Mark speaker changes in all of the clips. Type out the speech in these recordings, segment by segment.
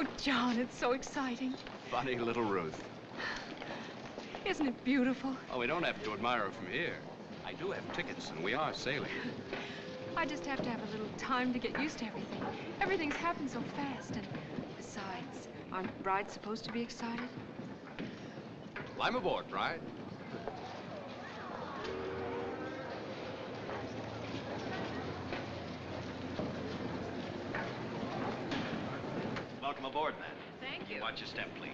Speaker 1: Oh, John, it's so exciting.
Speaker 2: Funny little Ruth.
Speaker 1: Isn't it beautiful?
Speaker 2: Oh, we don't have to admire her from here. I do have tickets, and we are sailing.
Speaker 1: I just have to have a little time to get used to everything. Everything's happened so fast, and besides, aren't brides supposed to be excited?
Speaker 2: Climb aboard, bride.
Speaker 3: Welcome aboard, then.
Speaker 1: Thank you.
Speaker 3: Watch your step, please.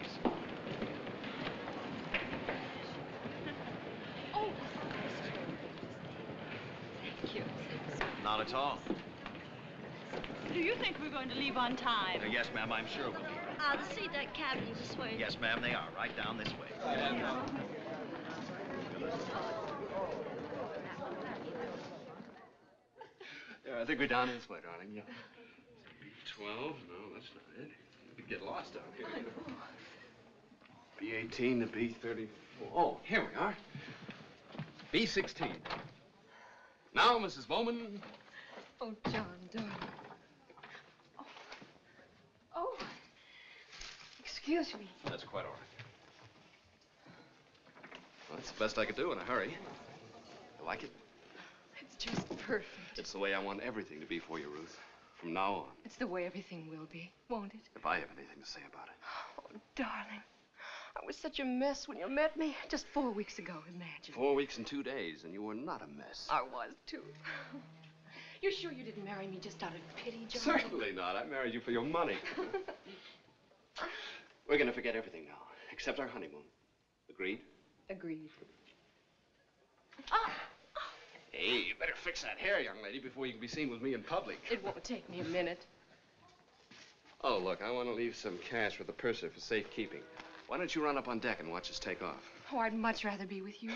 Speaker 1: Oh, thank you.
Speaker 3: Not at all.
Speaker 4: Do you think we're going to leave on time?
Speaker 3: Yes, ma'am, I'm sure we'll be.
Speaker 5: The seat that cabin this way.
Speaker 3: Yes, ma'am, they are. Right down this way.
Speaker 2: Yeah, I think we're down this way, darling. Yeah. B12? No, that's not it. We get lost down here. B18 to B34. Oh, here we are. B16. Now, Mrs. Bowman.
Speaker 1: Oh, John, darling. Oh, excuse me.
Speaker 2: That's quite all right. Well, that's the best I could do in a hurry. You like it?
Speaker 1: It's just perfect.
Speaker 2: It's the way I want everything to be for you, Ruth. From now on.
Speaker 1: It's the way everything will be, won't it?
Speaker 2: If I have anything to say about it.
Speaker 1: Oh, darling. I was such a mess when you met me. Just 4 weeks ago, imagine.
Speaker 2: 4 weeks and 2 days, and you were not a mess.
Speaker 1: I was, too. You're sure you didn't marry me just out of pity, John?
Speaker 2: Certainly not. I married you for your money. We're going to forget everything now, except our honeymoon. Agreed?
Speaker 1: Agreed.
Speaker 2: Hey, you better fix that hair, young lady, before you can be seen with me in public.
Speaker 1: It won't take me a minute.
Speaker 2: Oh, look, I want to leave some cash with the purser for safekeeping. Why don't you run up on deck and watch us take off?
Speaker 1: Oh, I'd much rather be with you.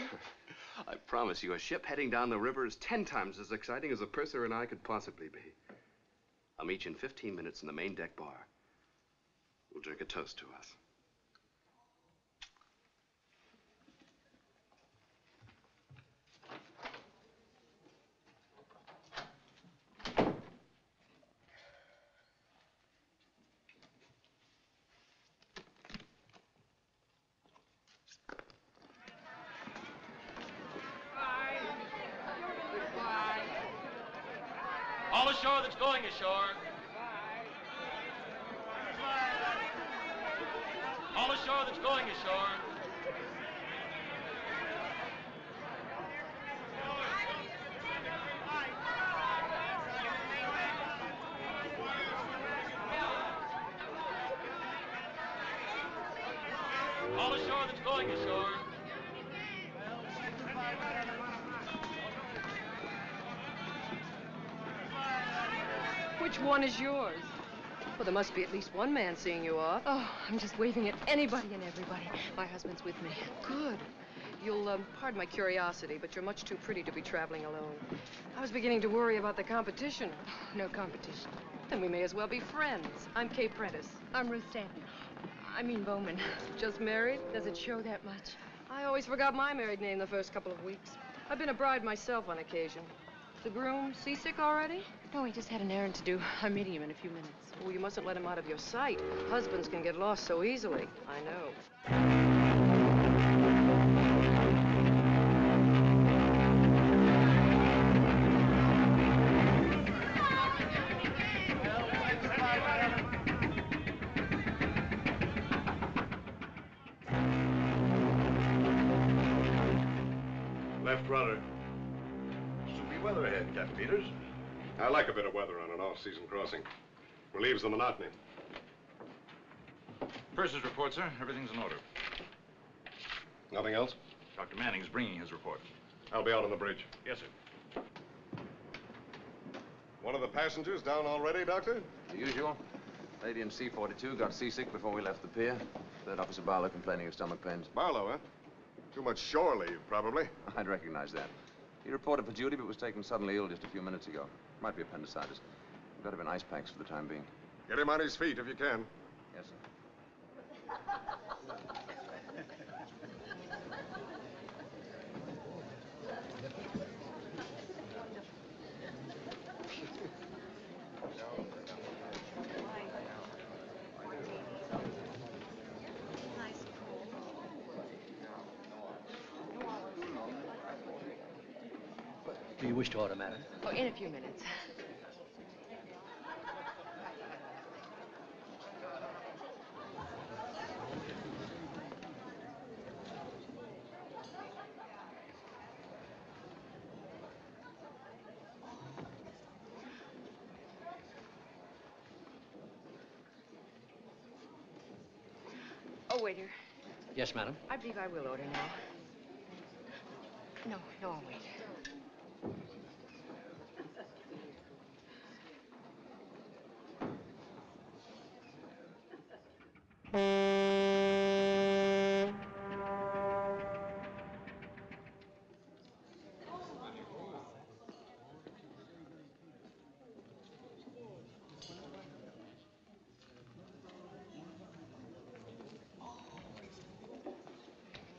Speaker 2: I promise you, a ship heading down the river is 10 times as exciting as a purser and I could possibly be. I'll meet you in 15 minutes in the main deck bar. We'll drink a toast to us.
Speaker 3: All ashore that's going ashore. All ashore that's going ashore. All ashore that's going ashore.
Speaker 6: Which one is yours? Well, there must be at least one man seeing you off.
Speaker 1: Oh, I'm just waving at anybody and everybody. My husband's with me.
Speaker 6: Good. You'll pardon my curiosity, but you're much too pretty to be traveling alone. I was beginning to worry about the competition.
Speaker 1: No competition.
Speaker 6: Then we may as well be friends. I'm Kay Prentice.
Speaker 1: I'm Ruth Stanton. I mean Bowman.
Speaker 6: Just married?
Speaker 1: Does it show that much?
Speaker 6: I always forgot my married name the first couple of weeks. I've been a bride myself on occasion. The groom seasick already?
Speaker 1: No, he just had an errand to do. I'm meeting him in a few minutes.
Speaker 6: Oh, you mustn't let him out of your sight. Husbands can get lost so easily. I know.
Speaker 7: Left rudder. Soupy weather ahead, Captain Peters.
Speaker 8: I like a bit of weather on an off-season crossing. Relieves the monotony.
Speaker 9: Purser's report, sir. Everything's in order.
Speaker 8: Nothing else?
Speaker 9: Dr. Manning's bringing his report.
Speaker 8: I'll be out on the bridge.
Speaker 9: Yes, sir.
Speaker 8: One of the passengers down already, Doctor?
Speaker 10: The usual. Lady in C-42 got seasick before we left the pier. Third Officer Barlow complaining of stomach pains.
Speaker 8: Barlow, huh? Too much shore leave, probably.
Speaker 10: I'd recognize that. He reported for duty, but was taken suddenly ill just a few minutes ago. Might be appendicitis. We've got him in ice packs for the time being.
Speaker 8: Get him on his feet if you can.
Speaker 10: Yes, sir.
Speaker 11: Do you wish to order, madam?
Speaker 6: Oh, in a few minutes. Oh, waiter.
Speaker 11: Yes, madam.
Speaker 6: I believe I will order now. No, I'll wait.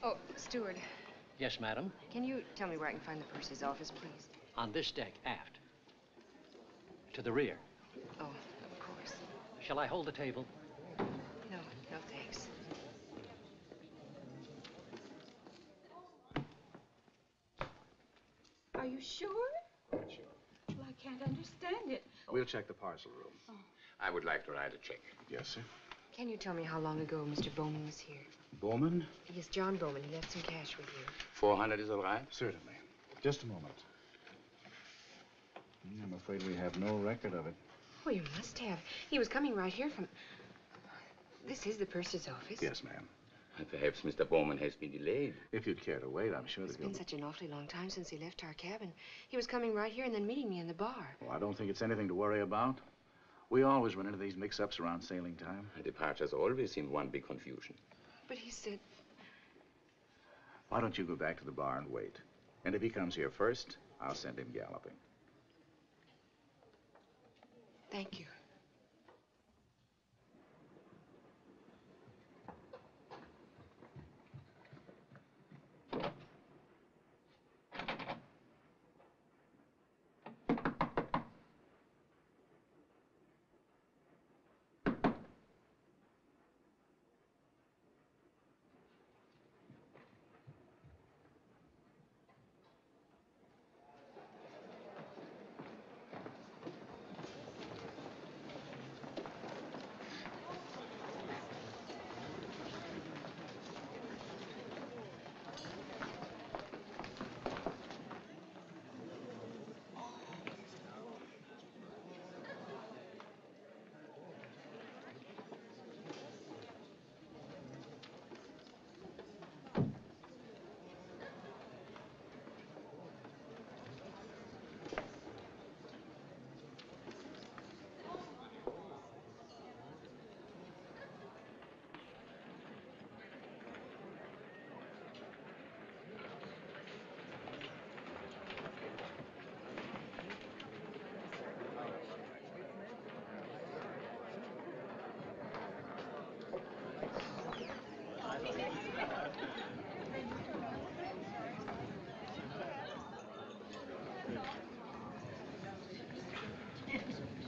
Speaker 6: Oh, steward,
Speaker 11: Yes, madam.
Speaker 6: can you tell me where I can find the purser's office, please?
Speaker 11: On this deck, aft. To the rear.
Speaker 6: Oh, of course.
Speaker 11: Shall I hold the table?
Speaker 6: No, thanks.
Speaker 4: Are you sure?
Speaker 7: Quite sure.
Speaker 4: Well, I can't understand it.
Speaker 7: We'll check the parcel room.
Speaker 12: I would like to write a check.
Speaker 7: Yes, sir.
Speaker 6: Can you tell me how long ago Mr. Bowman was here?
Speaker 7: Bowman?
Speaker 6: Yes, John Bowman. He left some cash with you.
Speaker 12: 400 is all right?
Speaker 7: Certainly. Just a moment. I'm afraid we have no record of it.
Speaker 6: Oh, you must have. He was coming right here from... This is the purser's office?
Speaker 7: Yes, ma'am.
Speaker 12: Perhaps Mr. Bowman has been delayed.
Speaker 7: If you'd care to wait, I'm sure
Speaker 6: It's
Speaker 7: that he'll...
Speaker 6: been such an awfully long time since he left our cabin. He was coming right here and then meeting me in the bar.
Speaker 7: Oh, I don't think it's anything to worry about. We always run into these mix-ups around sailing time.
Speaker 12: Departures always seem one big confusion.
Speaker 6: But he said...
Speaker 7: Why don't you go back to the bar and wait? And if he comes here first, I'll send him galloping.
Speaker 6: Thank you.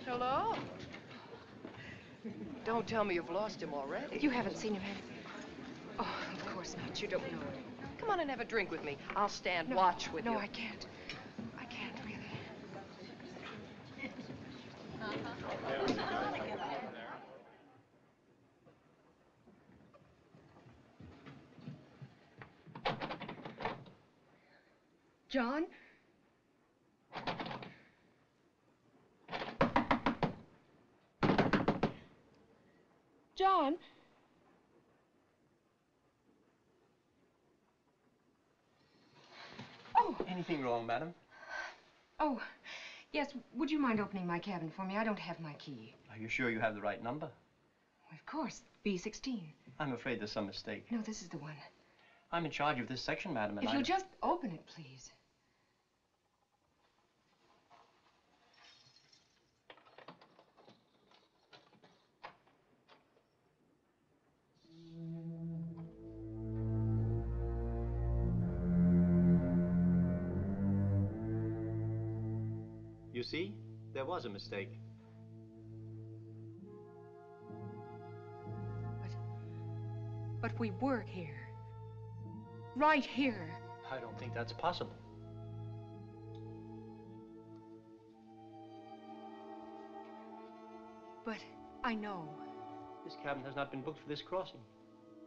Speaker 6: Hello? Don't tell me you've lost him already. You haven't seen him, have you? Oh, of course not. You don't know it. Come on and have a drink with me. I'll stand watch with you. No, I can't. I can't, really. John? John? Oh!
Speaker 13: Anything wrong, madam?
Speaker 6: Oh, yes. Would you mind opening my cabin for me? I don't have my key.
Speaker 13: Are you sure you have the right number?
Speaker 6: Of course. B16.
Speaker 13: I'm afraid there's some mistake.
Speaker 6: No, this is the one.
Speaker 13: I'm in charge of this section, madam, and
Speaker 6: If you'll just open it, please.
Speaker 13: You see? There was a mistake.
Speaker 6: But we were here. Right here.
Speaker 13: I don't think that's possible.
Speaker 1: but I know.
Speaker 13: This cabin has not been booked for this crossing.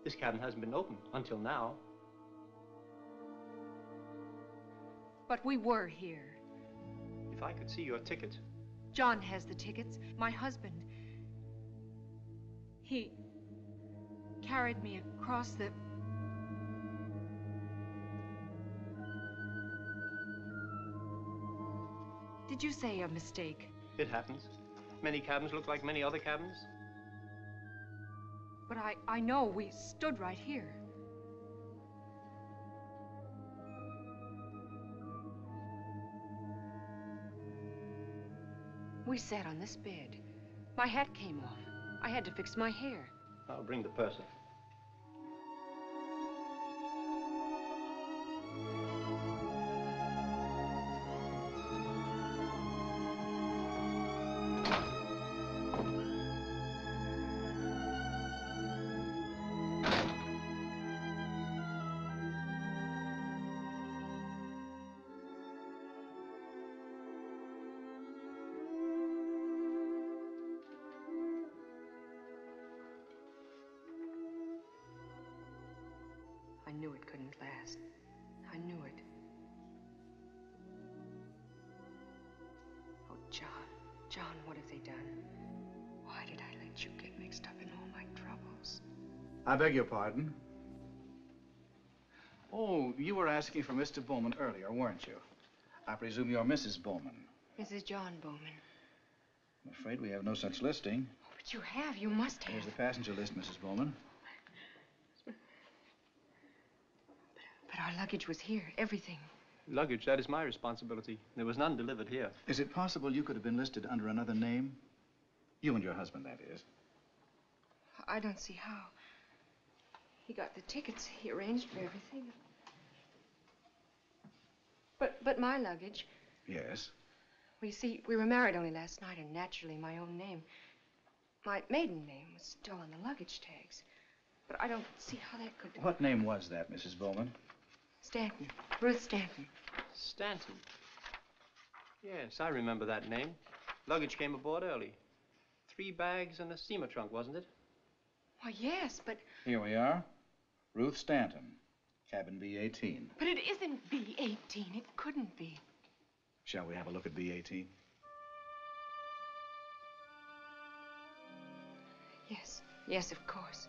Speaker 13: This cabin hasn't been opened until now.
Speaker 1: But we were here.
Speaker 13: If I could see your ticket.
Speaker 1: John has the tickets. My husband. He carried me across the... Did you say a mistake?
Speaker 13: It happens. Many cabins look like many other cabins.
Speaker 1: But I know we stood right here. We sat on this bed. My hat came off. I had to fix my hair.
Speaker 13: I'll bring the purser.
Speaker 1: I knew it couldn't last. I knew it. Oh, John, what have they done? Why did I let you get mixed up in all my troubles?
Speaker 7: I beg your pardon. Oh, you were asking for Mr. Bowman earlier, weren't you? I presume you're Mrs. Bowman.
Speaker 1: Mrs. John Bowman.
Speaker 7: I'm afraid we have no such listing.
Speaker 1: Oh, but you have. You must have.
Speaker 7: Here's the passenger list, Mrs. Bowman.
Speaker 1: But our luggage was here. Everything.
Speaker 13: Luggage, that is my responsibility. There was none delivered here.
Speaker 7: Is it possible you could have been listed under another name? You and your husband, that is.
Speaker 1: I don't see how. He got the tickets. He arranged for everything. But my luggage...
Speaker 7: Yes?
Speaker 1: Well, you see, we were married only last night, and naturally my own name, my maiden name, was still on the luggage tags. But I don't see how that could...
Speaker 7: What name was that, Mrs. Bowman?
Speaker 1: Stanton. Ruth Stanton.
Speaker 13: Stanton? Yes, I remember that name. Luggage came aboard early. 3 bags and a steamer trunk, wasn't it?
Speaker 1: Why, yes, but...
Speaker 7: Here we are. Ruth Stanton, cabin B-18.
Speaker 1: But it isn't B-18. It couldn't be.
Speaker 7: Shall we have a look at B-18?
Speaker 1: Yes. Yes, of course.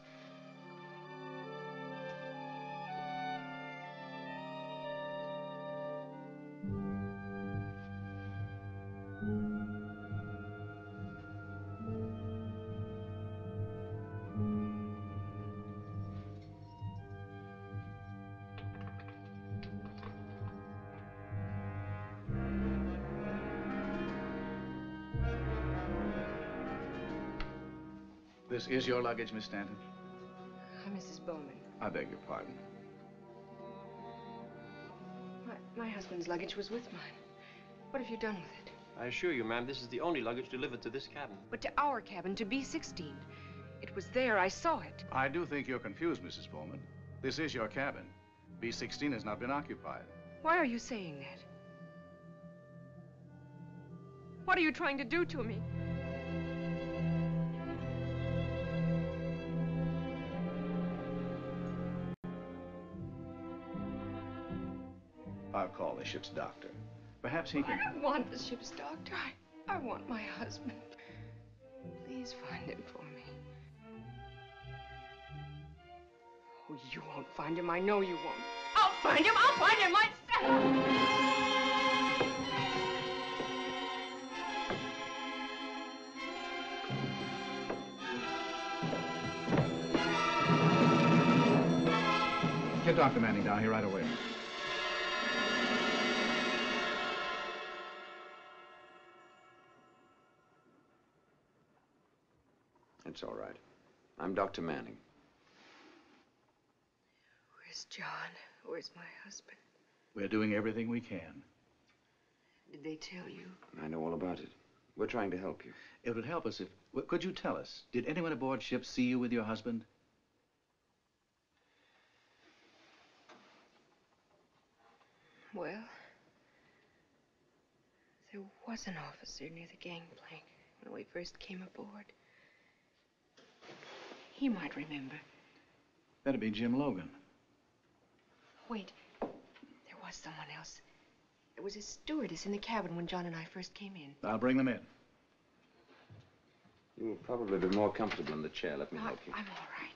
Speaker 7: This is your luggage, Miss Stanton?
Speaker 1: I'm Mrs. Bowman.
Speaker 7: I beg your pardon.
Speaker 1: My husband's luggage was with mine. What have you done with it?
Speaker 13: I assure you, ma'am, this is the only luggage delivered to this cabin.
Speaker 1: But to our cabin, to B-16. It was there. I saw it.
Speaker 7: I do think you're confused, Mrs. Bowman. This is your cabin. B-16 has not been occupied.
Speaker 1: Why are you saying that? What are you trying to do to me?
Speaker 7: I'll call the ship's doctor. Perhaps he can...
Speaker 1: I don't want the ship's doctor. I want my husband. Please find him for me. Oh, you won't find him. I know you won't. I'll find him. I'll find him myself.
Speaker 7: Get Dr. Manning down here right away.
Speaker 10: It's all right. I'm Dr. Manning.
Speaker 1: Where's John? Where's my husband?
Speaker 7: We're doing everything we can.
Speaker 1: Did they tell you?
Speaker 10: I know all about it. We're trying to help you.
Speaker 7: It would help us if... Well, could you tell us, did anyone aboard ship see you with your husband?
Speaker 1: Well, there was an officer near the gangplank when we first came aboard. He might remember.
Speaker 14: That'd be Jim Logan.
Speaker 1: Wait, there was someone else. There was a stewardess in the cabin when John and I first came in.
Speaker 14: I'll bring them in.
Speaker 10: You'll probably be more comfortable in the chair. Let me help you.
Speaker 1: I'm all right.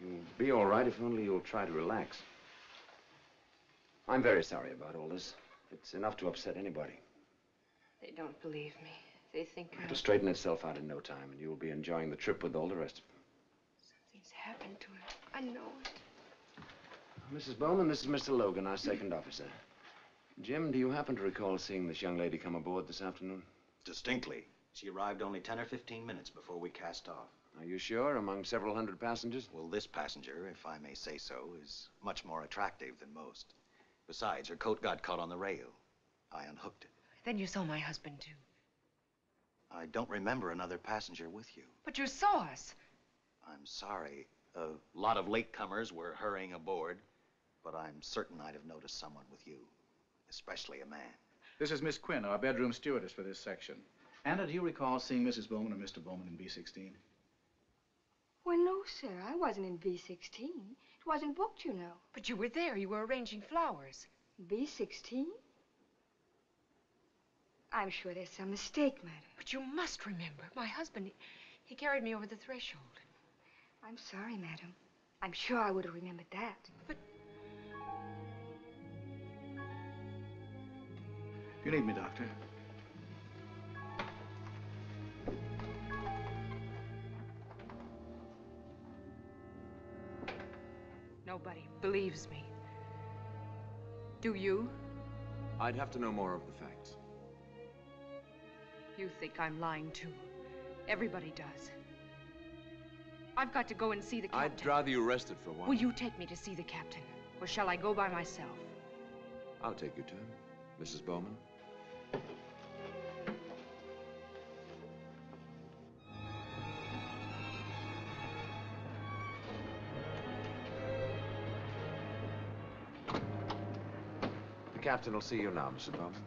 Speaker 10: You'll be all right if only you'll try to relax. I'm very sorry about all this. It's enough to upset anybody.
Speaker 1: They don't believe me. They think
Speaker 10: It'll straighten itself out in no time, and you'll be enjoying the trip with all the rest of them.
Speaker 1: something's happened to him. I know it.
Speaker 10: Mrs. Bowman, this is Mr. Logan, our second officer. Jim, do you happen to recall seeing this young lady come aboard this afternoon?
Speaker 11: Distinctly. She arrived only 10 or 15 minutes before we cast off.
Speaker 10: Are you sure? Among several hundred passengers?
Speaker 11: Well, this passenger, if I may say so, is much more attractive than most. Besides, her coat got caught on the rail. I unhooked it.
Speaker 1: Then you saw my husband, too.
Speaker 11: I don't remember another passenger with you.
Speaker 1: But you saw us.
Speaker 11: I'm sorry. A lot of latecomers were hurrying aboard, but I'm certain I'd have noticed someone with you, especially a man.
Speaker 14: This is Miss Quinn, our bedroom stewardess for this section. Anna, do you recall seeing Mrs. Bowman or Mr. Bowman in B-16?
Speaker 15: Why, no, sir. I wasn't in B-16. It wasn't booked, you know.
Speaker 1: But you were there. You were arranging flowers.
Speaker 15: B-16? I'm sure there's some mistake, madam.
Speaker 1: But you must remember. My husband, he carried me over the threshold.
Speaker 15: I'm sorry, madam. I'm sure I would have remembered that.
Speaker 1: But...
Speaker 14: You need me, Doctor.
Speaker 1: Nobody believes me. Do you?
Speaker 10: I'd have to know more of the facts.
Speaker 1: You think I'm lying, too. Everybody does. I've got to go and see the captain.
Speaker 10: I'd rather you rested for a while.
Speaker 1: Will you take me to see the captain? Or shall I go by myself?
Speaker 10: I'll take you to him, Mrs. Bowman. The captain will see you now, Mrs. Bowman.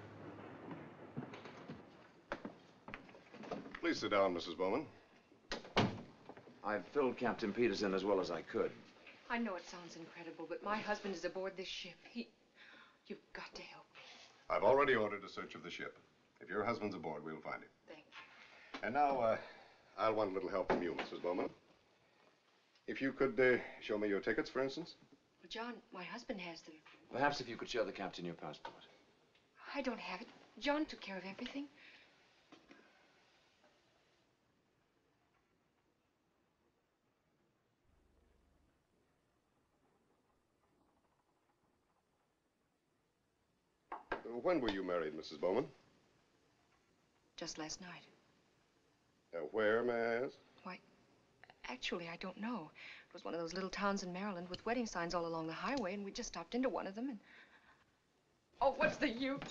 Speaker 8: Please sit down, Mrs. Bowman.
Speaker 10: I've filled Captain Peters in as well as I could.
Speaker 1: I know it sounds incredible, but my husband is aboard this ship. You've got to help me.
Speaker 8: I've already ordered a search of the ship. If your husband's aboard, we'll find him.
Speaker 1: Thank you.
Speaker 8: And now, I'll want a little help from you, Mrs. Bowman. If you could show me your tickets, for instance.
Speaker 1: Well, John, my husband has them.
Speaker 10: Perhaps if you could show the captain your passport.
Speaker 1: I don't have it. John took care of everything.
Speaker 8: When were you married, Mrs. Bowman?
Speaker 1: Just last night.
Speaker 8: Where, may I ask?
Speaker 1: Why, actually, I don't know. It was one of those little towns in Maryland with wedding signs all along the highway, and we just stopped into one of them, and... Oh, what's the use?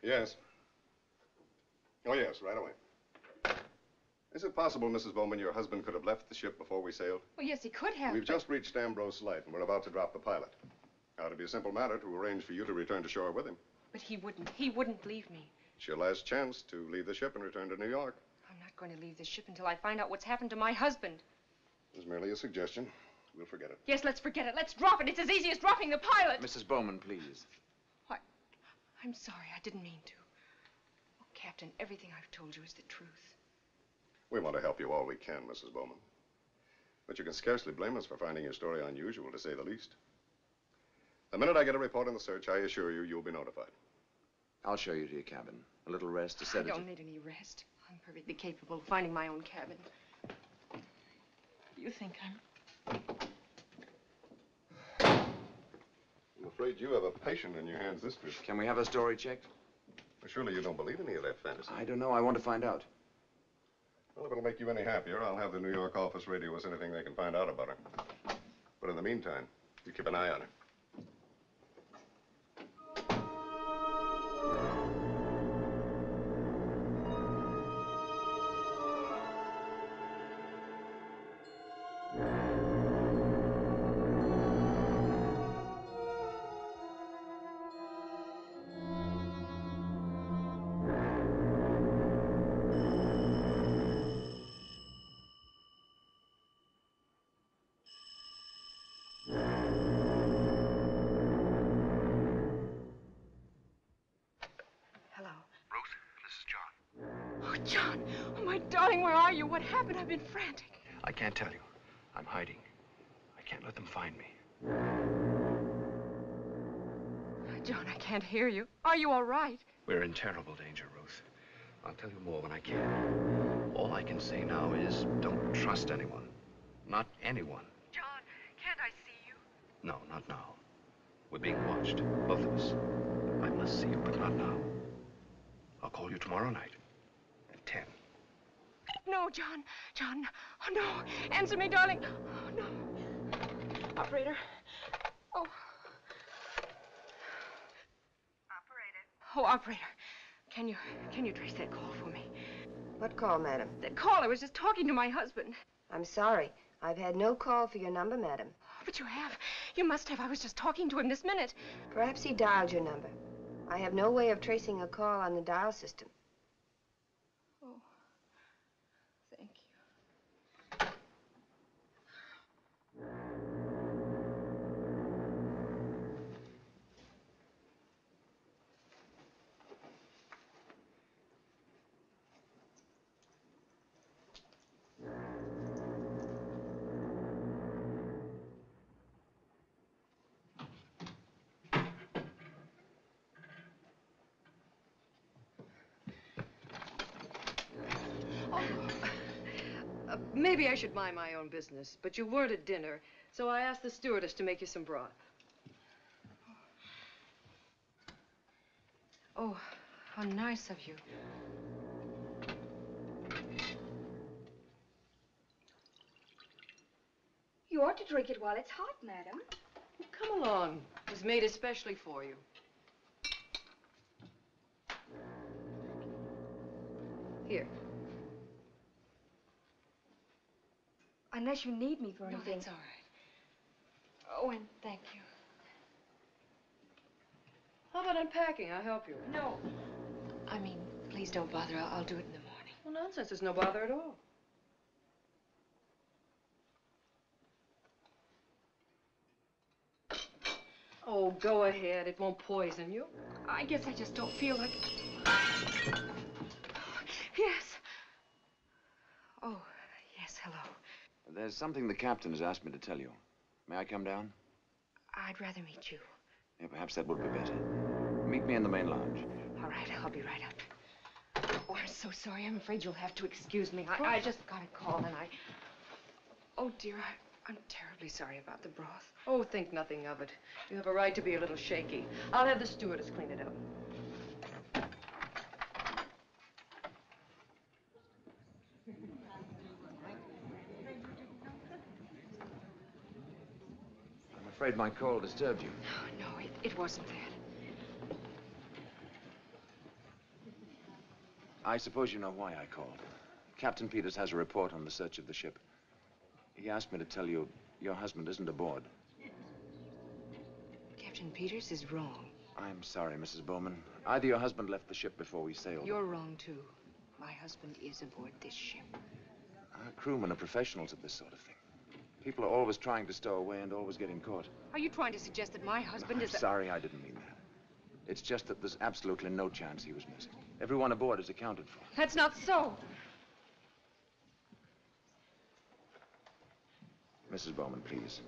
Speaker 8: Yes. Oh, yes, right away. Is it possible, Mrs. Bowman, your husband could have left the ship before we sailed?
Speaker 1: Well, yes, he could have.
Speaker 8: We've just reached Ambrose Light, and we're about to drop the pilot. Now, it'd be a simple matter to arrange for you to return to shore with him.
Speaker 1: But he wouldn't. He wouldn't leave me.
Speaker 8: It's your last chance to leave the ship and return to New York.
Speaker 1: I'm not going to leave the ship until I find out what's happened to my husband.
Speaker 8: It's merely a suggestion. We'll forget it.
Speaker 1: Yes, let's forget it. Let's drop it. It's as easy as dropping the pilot.
Speaker 10: Mrs. Bowman, please.
Speaker 1: Why, I'm sorry. I didn't mean to. Oh, Captain, everything I've told you is the truth.
Speaker 8: We want to help you all we can, Mrs. Bowman. But you can scarcely blame us for finding your story unusual, to say the least. The minute I get a report on the search, I assure you, you'll be notified.
Speaker 10: I'll show you to your cabin. A little rest to set it.
Speaker 1: I don't need any rest. I'm perfectly capable of finding my own cabin. You think I'm...
Speaker 8: I'm afraid you have a patient in your hands this trip.
Speaker 10: Can we have a story checked?
Speaker 8: Well, surely you don't believe any of that fantasy.
Speaker 10: I don't know. I want to find out.
Speaker 8: Well, if it'll make you any happier, I'll have the New York office radio us anything they can find out about her. But in the meantime, you keep an eye on her.
Speaker 1: John, oh, my darling, where are you? What happened? I've been frantic.
Speaker 2: I can't tell you. I'm hiding. I can't let them find me.
Speaker 1: John, I can't hear you. Are you all right?
Speaker 2: We're in terrible danger, Ruth. I'll tell you more when I can. All I can say now is don't trust anyone. Not anyone.
Speaker 1: John, can't I see you?
Speaker 2: No, not now. We're being watched, both of us. I must see you, but not now. I'll call you tomorrow night at 10.
Speaker 1: No, John. John. Oh, no. Answer me, darling. Oh, no. Operator. Oh. Operator. Oh, operator. Can you trace that call for me?
Speaker 6: What call, madam?
Speaker 1: That call. I was just talking to my husband.
Speaker 6: I'm sorry. I've had no call for your number, madam.
Speaker 1: But you have. You must have. I was just talking to him this minute.
Speaker 6: Perhaps he dialed your number. I have no way of tracing a call on the dial system.
Speaker 1: Oh. Thank you.
Speaker 6: Maybe I should mind my own business, but you weren't at dinner, so I asked the stewardess to make you some broth.
Speaker 1: Oh, how nice of you.
Speaker 15: You ought to drink it while it's hot, madam.
Speaker 6: Come along. It was made especially for you. Here.
Speaker 15: Unless you need me for anything.
Speaker 1: No, that's all right. Oh, and thank you.
Speaker 6: How about unpacking? I'll help you.
Speaker 1: No. I mean, please don't bother. I'll do it in the morning.
Speaker 6: Well, nonsense. There's no bother at all. Oh, go ahead. It won't poison you.
Speaker 1: I guess I just don't feel like... Yes. Oh, yes, hello.
Speaker 10: There's something the captain has asked me to tell you. May I come down?
Speaker 1: I'd rather meet you.
Speaker 10: Yeah, perhaps that would be better. Meet me in the main lounge.
Speaker 1: All right, I'll be right up. Oh, I'm so sorry. I'm afraid you'll have to excuse me. I just got a call and I... Oh, dear, I'm terribly sorry about the broth.
Speaker 6: Oh, think nothing of it. You have a right to be a little shaky. I'll have the stewardess clean it up.
Speaker 10: I'm afraid my call disturbed you.
Speaker 1: No, it wasn't that.
Speaker 10: I suppose you know why I called. Captain Peters has a report on the search of the ship. He asked me to tell you your husband isn't aboard.
Speaker 1: Captain Peters is wrong.
Speaker 10: I'm sorry, Mrs. Bowman. Either your husband left the ship before we sailed.
Speaker 1: You're wrong, too. My husband is aboard this ship.
Speaker 10: Our crewmen are professionals at this sort of thing. People are always trying to stow away and always getting caught.
Speaker 1: Are you trying to suggest that my husband is...
Speaker 10: I'm sorry, I didn't mean that. It's just that there's absolutely no chance he was missed. Everyone aboard is accounted for.
Speaker 1: That's not so.
Speaker 10: Mrs. Bowman, please.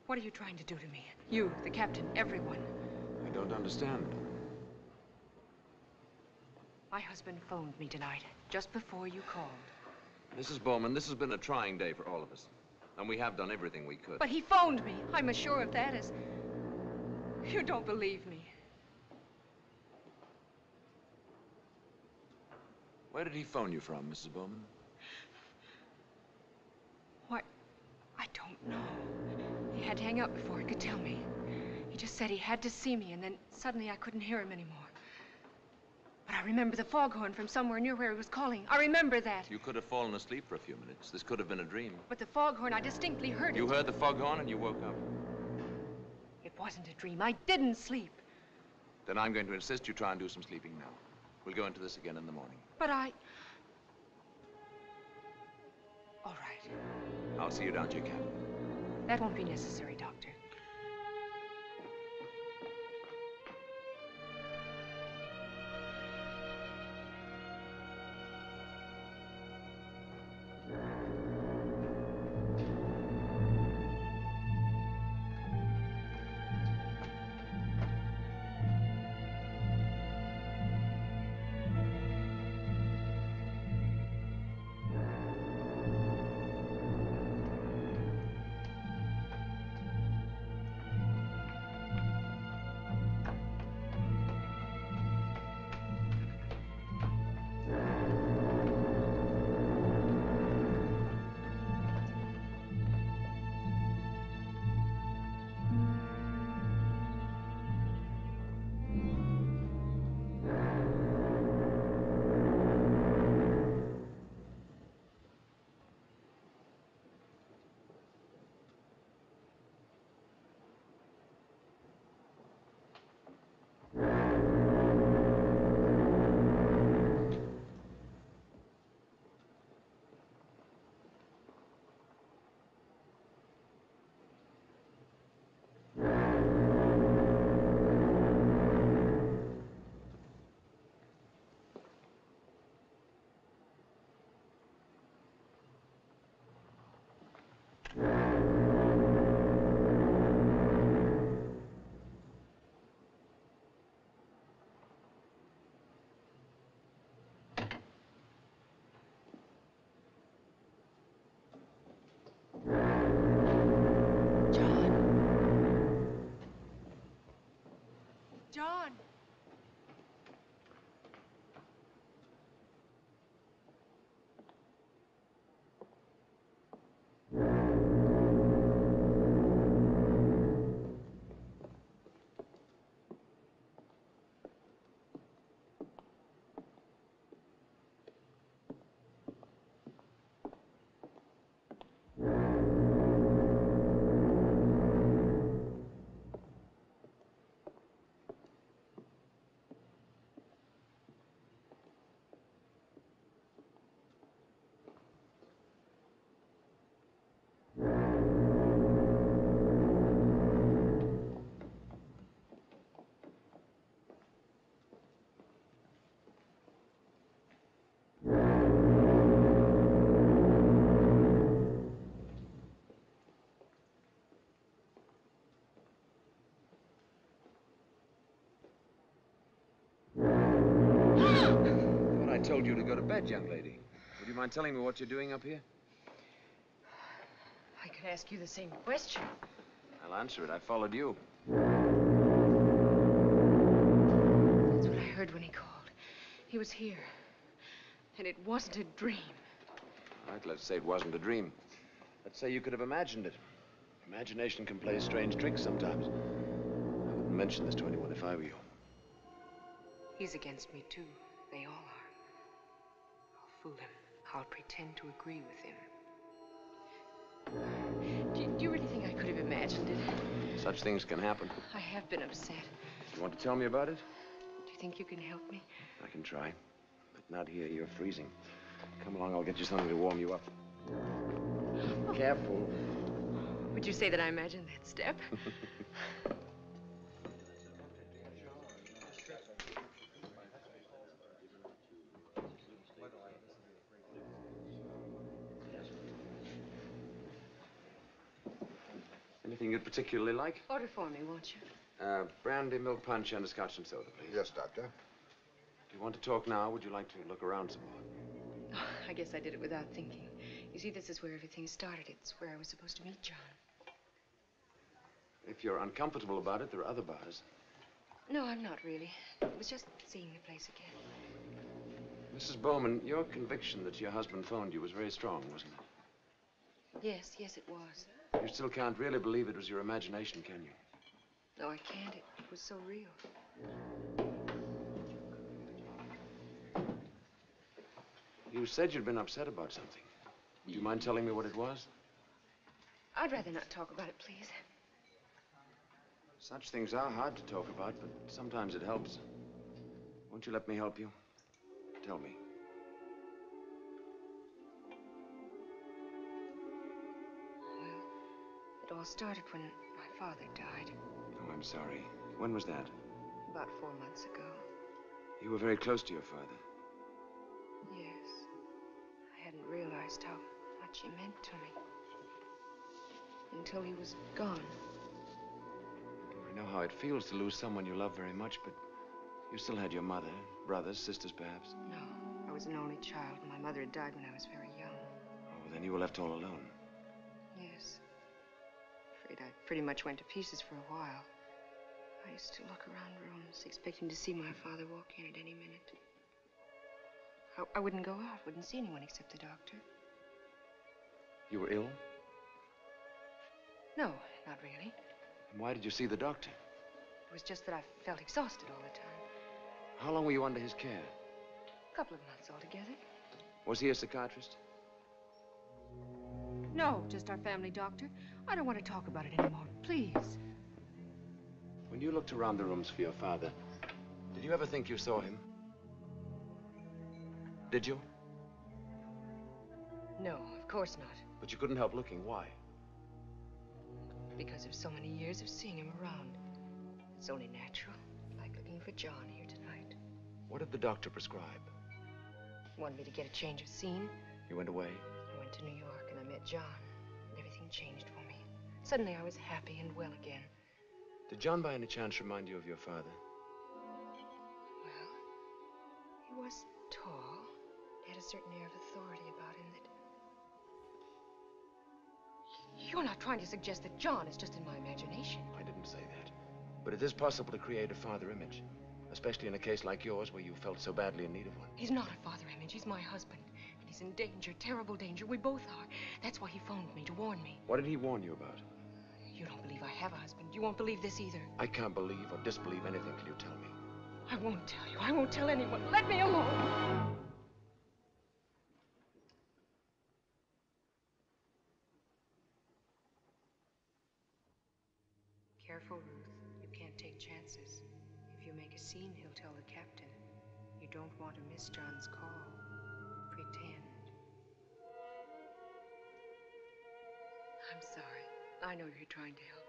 Speaker 1: What are you trying to do to me? You, the captain, everyone.
Speaker 10: I don't understand.
Speaker 1: My husband phoned me tonight, just before you called.
Speaker 10: Mrs. Bowman, this has been a trying day for all of us. And we have done everything we could.
Speaker 1: But he phoned me. I'm as sure of that as... You don't believe me.
Speaker 10: Where did he phone you from, Mrs. Bowman?
Speaker 1: Why, I don't know. He had to hang up before he could tell me. He just said he had to see me, and then suddenly I couldn't hear him anymore. But I remember the foghorn from somewhere near where he was calling. I remember that.
Speaker 10: You could have fallen asleep for a few minutes. This could have been a dream.
Speaker 1: But the foghorn, I distinctly heard it.
Speaker 10: You heard the foghorn and you woke up.
Speaker 1: It wasn't a dream. I didn't sleep.
Speaker 10: Then I'm going to insist you try and do some sleeping now. We'll go into this again in the morning.
Speaker 1: But I... All right.
Speaker 10: I'll see you down to your cabin.
Speaker 1: That won't be necessary, Doctor. John!
Speaker 10: I told you to go to bed, young lady. Would you mind telling me what you're doing up here?
Speaker 1: I could ask you the same question.
Speaker 10: I'll answer it. I followed you.
Speaker 1: That's what I heard when he called. He was here. And it wasn't a dream.
Speaker 10: All right, let's say it wasn't a dream. Let's say you could have imagined it. Imagination can play strange tricks sometimes. I wouldn't mention this to anyone if I were you.
Speaker 1: He's against me, too. They all are. I'll fool him. I'll pretend to agree with him. Do you really think I could have imagined it?
Speaker 10: Such things can happen.
Speaker 1: I have been upset.
Speaker 10: You want to tell me about it?
Speaker 1: Do you think you can help me?
Speaker 10: I can try. But not here. You're freezing. Come along, I'll get you something to warm you up. Careful.
Speaker 1: Would you say that I imagined that step?
Speaker 10: Anything you'd particularly like?
Speaker 1: Order for me, won't you?
Speaker 10: Brandy, milk punch, and a scotch and soda, please.
Speaker 8: Yes, Doctor.
Speaker 10: Do you want to talk now? Would you like to look around some more?
Speaker 1: Oh, I guess I did it without thinking. You see, this is where everything started. It's where I was supposed to meet John.
Speaker 10: If you're uncomfortable about it, there are other bars.
Speaker 1: No, I'm not really. It was just seeing the place again.
Speaker 10: Mrs. Bowman, your conviction that your husband phoned you was very strong, wasn't it?
Speaker 1: Yes, it was.
Speaker 10: You still can't really believe it was your imagination, can you?
Speaker 1: No, I can't. It was so real.
Speaker 10: You said you'd been upset about something. Do you mind telling me what it was?
Speaker 1: I'd rather not talk about it, please.
Speaker 10: Such things are hard to talk about, but sometimes it helps. Won't you let me help you? Tell me.
Speaker 1: It all started when my father died,
Speaker 10: Oh, I'm sorry. When was that?
Speaker 1: about 4 months ago.
Speaker 10: You were very close to your father.
Speaker 1: Yes. I hadn't realized how much he meant to me. Until he was gone.
Speaker 10: I know how it feels to lose someone you love very much, but you still had your mother, brothers, sisters, perhaps.
Speaker 1: No, I was an only child. My mother had died when I was very young.
Speaker 10: Oh, then you were left all alone.
Speaker 1: Yes. Afraid I pretty much went to pieces for a while. I used to look around rooms, expecting to see my father walk in at any minute. I wouldn't go out, wouldn't see anyone except the doctor.
Speaker 10: You were ill?
Speaker 1: No, not really.
Speaker 10: And why did you see the doctor?
Speaker 1: It was just that I felt exhausted all the time.
Speaker 10: How long were you under his care?
Speaker 1: A couple of months altogether.
Speaker 10: Was he a psychiatrist?
Speaker 1: No, just our family doctor. I don't want to talk about it anymore, please.
Speaker 10: When you looked around the rooms for your father, did you ever think you saw him? Did you?
Speaker 1: No, of course not.
Speaker 10: But you couldn't help looking. Why?
Speaker 1: Because of so many years of seeing him around. It's only natural, like looking for John here tonight.
Speaker 10: What did the doctor prescribe?
Speaker 1: Wanted me to get a change of scene.
Speaker 10: You went away?
Speaker 1: I went to New York and I met John. And everything changed for me. Suddenly I was happy and well again.
Speaker 10: Did John by any chance remind you of your father?
Speaker 1: Well, he was tall. He had a certain air of authority about him that... You're not trying to suggest that John is just in my imagination.
Speaker 10: I didn't say that. But it is possible to create a father image, especially in a case like yours where you felt so badly in need of one.
Speaker 1: He's not a father image. He's my husband. And he's in danger, terrible danger. We both are. That's why he phoned me, to warn me.
Speaker 10: What did he warn you about?
Speaker 1: You don't believe I have a husband. You won't believe this either.
Speaker 10: I can't believe or disbelieve anything till you tell me.
Speaker 1: I won't tell you. I won't tell anyone. Let me alone. Careful, Ruth. You can't take chances. If you make a scene, he'll tell the captain. You don't want to miss John's call. Pretend. I'm sorry. I know you're trying to help.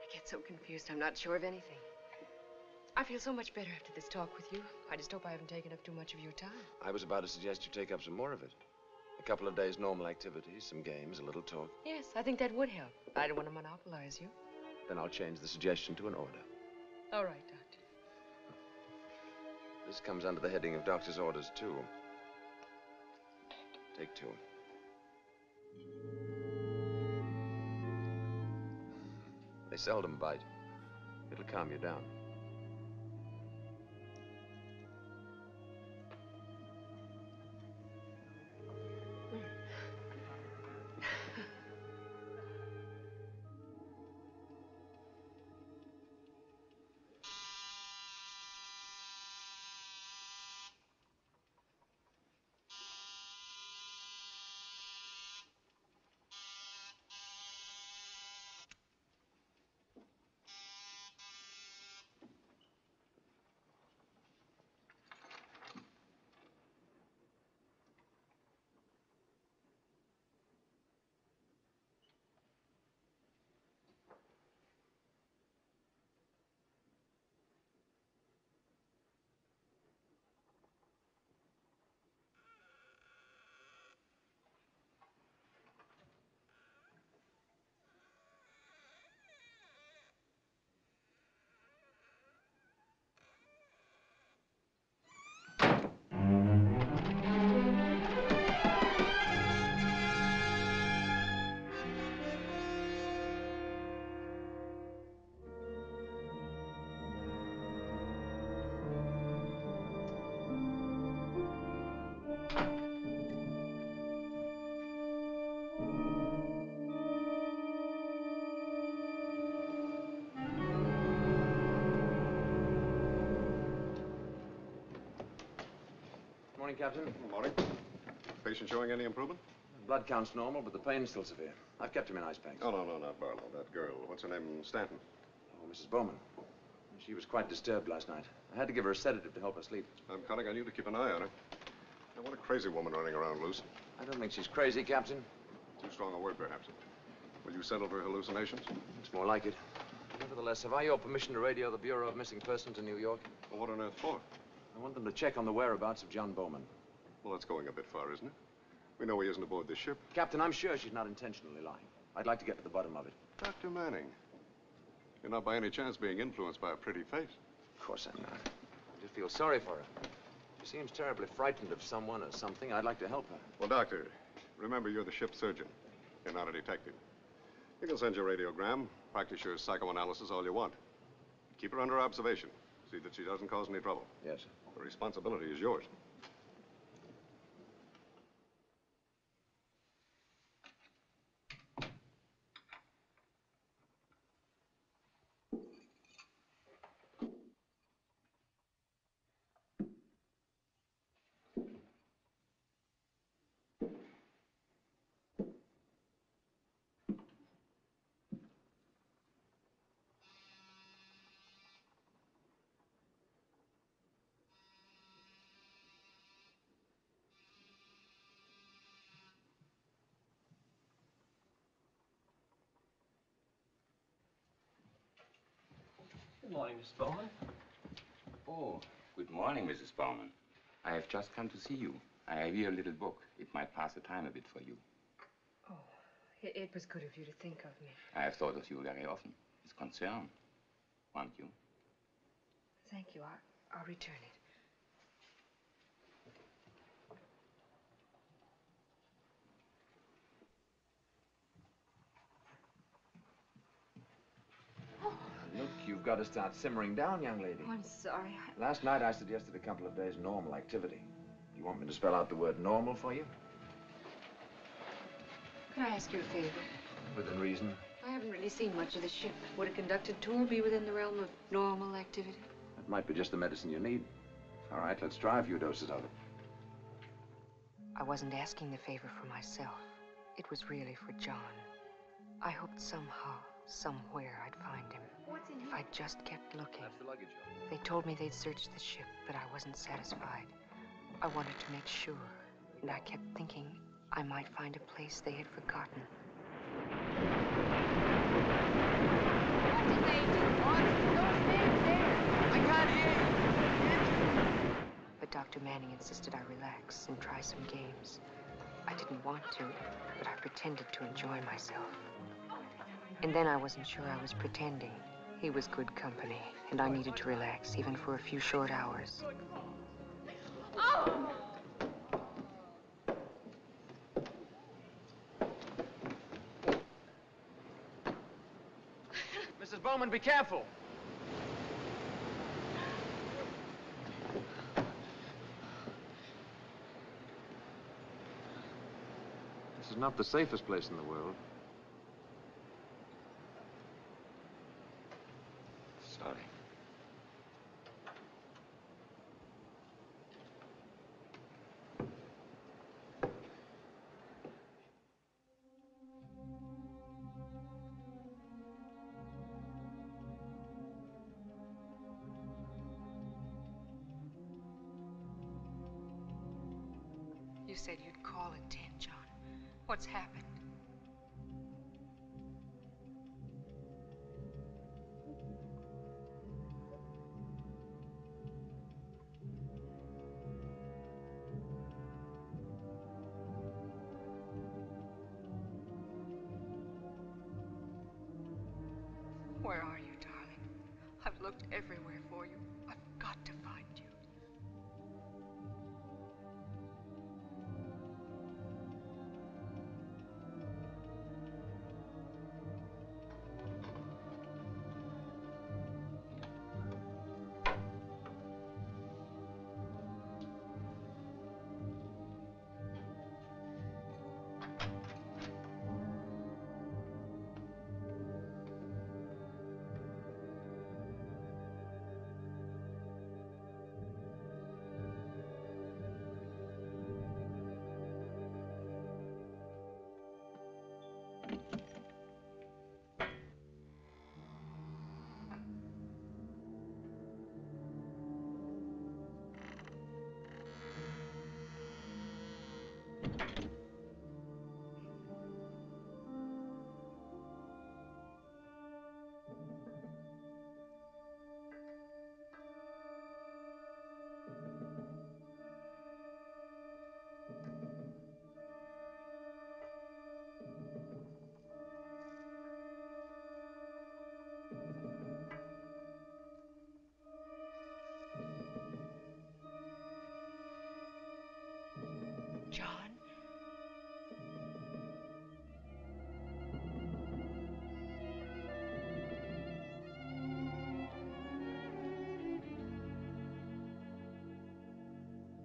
Speaker 1: I get so confused, I'm not sure of anything. I feel so much better after this talk with you. I just hope I haven't taken up too much of your time.
Speaker 10: I was about to suggest you take up some more of it. A couple of days' normal activities, some games, a little talk.
Speaker 1: Yes, I think that would help. I don't want to monopolize you.
Speaker 10: Then I'll change the suggestion to an order.
Speaker 1: All right, Doctor.
Speaker 10: This comes under the heading of doctor's orders, too. Take two. They seldom bite. It'll calm you down. Morning, Captain.
Speaker 8: Good morning. Patient showing any improvement?
Speaker 10: Blood count's normal, but the pain's still severe. I've kept him in ice packs.
Speaker 8: Oh, no, not Barlow. That girl. What's her name? Stanton.
Speaker 10: Oh, Mrs. Bowman. She was quite disturbed last night. I had to give her a sedative to help her sleep.
Speaker 8: I'm counting on you to keep an eye on her. Now, what a crazy woman running around loose.
Speaker 10: I don't think she's crazy, Captain.
Speaker 8: Too strong a word, perhaps. Will you settle for hallucinations?
Speaker 10: It's more like it. Nevertheless, have I your permission to radio the Bureau of Missing Persons in New York?
Speaker 8: Well, what on earth for?
Speaker 10: I want them to check on the whereabouts of John Bowman.
Speaker 8: Well, that's going a bit far, isn't it? We know he isn't aboard this ship.
Speaker 10: Captain, I'm sure she's not intentionally lying. I'd like to get to the bottom of it.
Speaker 8: Dr. Manning, you're not by any chance being influenced by a pretty face?
Speaker 10: Of course I'm not. I just feel sorry for her. She seems terribly frightened of someone or something. I'd like to help her.
Speaker 8: Well, Doctor, remember you're the ship's surgeon. You're not a detective. You can send your radiogram, practice your psychoanalysis all you want. Keep her under observation. See that she doesn't cause any trouble.
Speaker 10: Yes, sir.
Speaker 8: The responsibility is yours.
Speaker 13: Good morning, Mrs. Bowman.
Speaker 12: Oh, good morning, Mrs. Bowman. I have just come to see you. I have here a little book. It might pass the time a bit for you.
Speaker 1: Oh, it was good of you to think of me.
Speaker 12: I have thought of you very often. With concern. Won't you?
Speaker 1: Thank you. I'll return it.
Speaker 10: Look, you've got to start simmering down, young lady.
Speaker 1: Oh, I'm sorry.
Speaker 10: Last night I suggested a couple of days normal activity. You want me to spell out the word normal for you?
Speaker 1: Could I ask you a favor?
Speaker 10: Within reason.
Speaker 1: I haven't really seen much of the ship. Would a conducted tour be within the realm of normal activity?
Speaker 10: That might be just the medicine you need. All right, let's try a few doses of it.
Speaker 1: I wasn't asking the favor for myself. It was really for John. I hoped somehow, somewhere, I'd find him.
Speaker 15: What's in
Speaker 1: If
Speaker 15: here?
Speaker 1: I just kept looking.
Speaker 10: That's the luggage.
Speaker 1: They told me they'd searched the ship, but I wasn't satisfied. I wanted to make sure, and I kept thinking I might find a place they had forgotten.
Speaker 6: What did they do? Don't stand there. I can't hear you.
Speaker 1: But Dr. Manning insisted I relax and try some games. I didn't want to, but I pretended to enjoy myself. And then I wasn't sure I was pretending. He was good company, and I needed to relax, even for a few short hours.
Speaker 6: Oh!
Speaker 10: Mrs. Bowman, be careful. This is not the safest place in the world.
Speaker 12: Sorry.
Speaker 1: You said you'd call at 10, John. What's happened? Where are you, darling? I've looked everywhere for you. I've got to find you.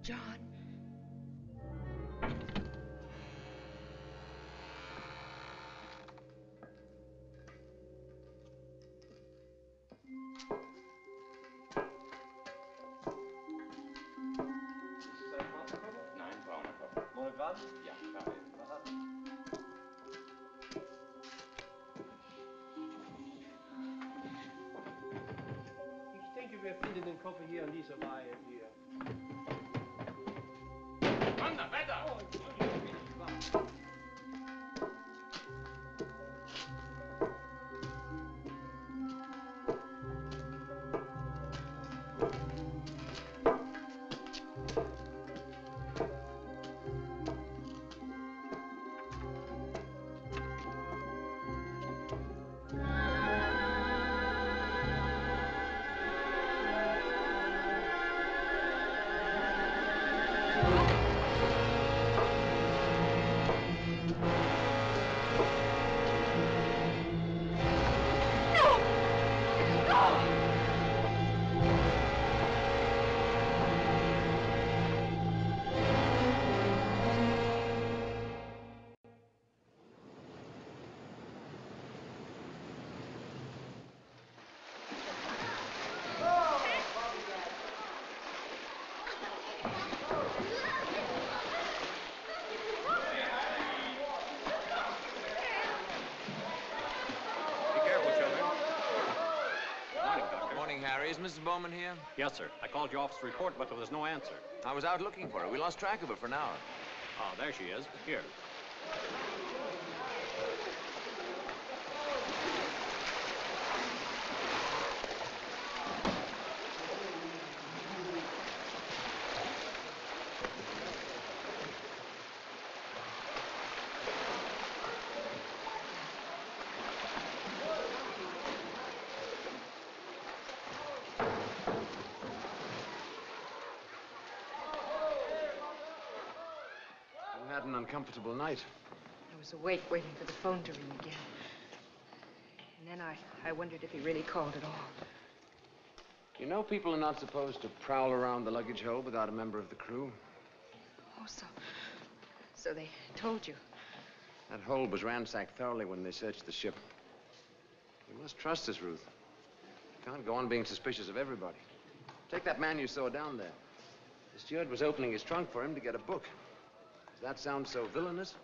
Speaker 1: John.
Speaker 13: Ich denke, wir finden den Koffer hier in dieser Reihe hier.
Speaker 12: Wander, weiter!
Speaker 13: Oh, Entschuldigung, bin ich wahr.
Speaker 10: Harry, is Mrs. Bowman here?
Speaker 16: Yes, sir. I called your office report, but there was no answer.
Speaker 10: I was out looking for her. We lost track of her for an hour.
Speaker 16: Oh, there she is. Here.
Speaker 10: An uncomfortable night.
Speaker 1: I was awake waiting for the phone to ring again. And then I wondered if he really called at all.
Speaker 10: You know people are not supposed to prowl around the luggage hold without a member of the crew.
Speaker 1: Oh, so they told you.
Speaker 10: That hold was ransacked thoroughly when they searched the ship. You must trust us, Ruth. You can't go on being suspicious of everybody. Take that man you saw down there. The steward was opening his trunk for him to get a book. Does that sound so villainous?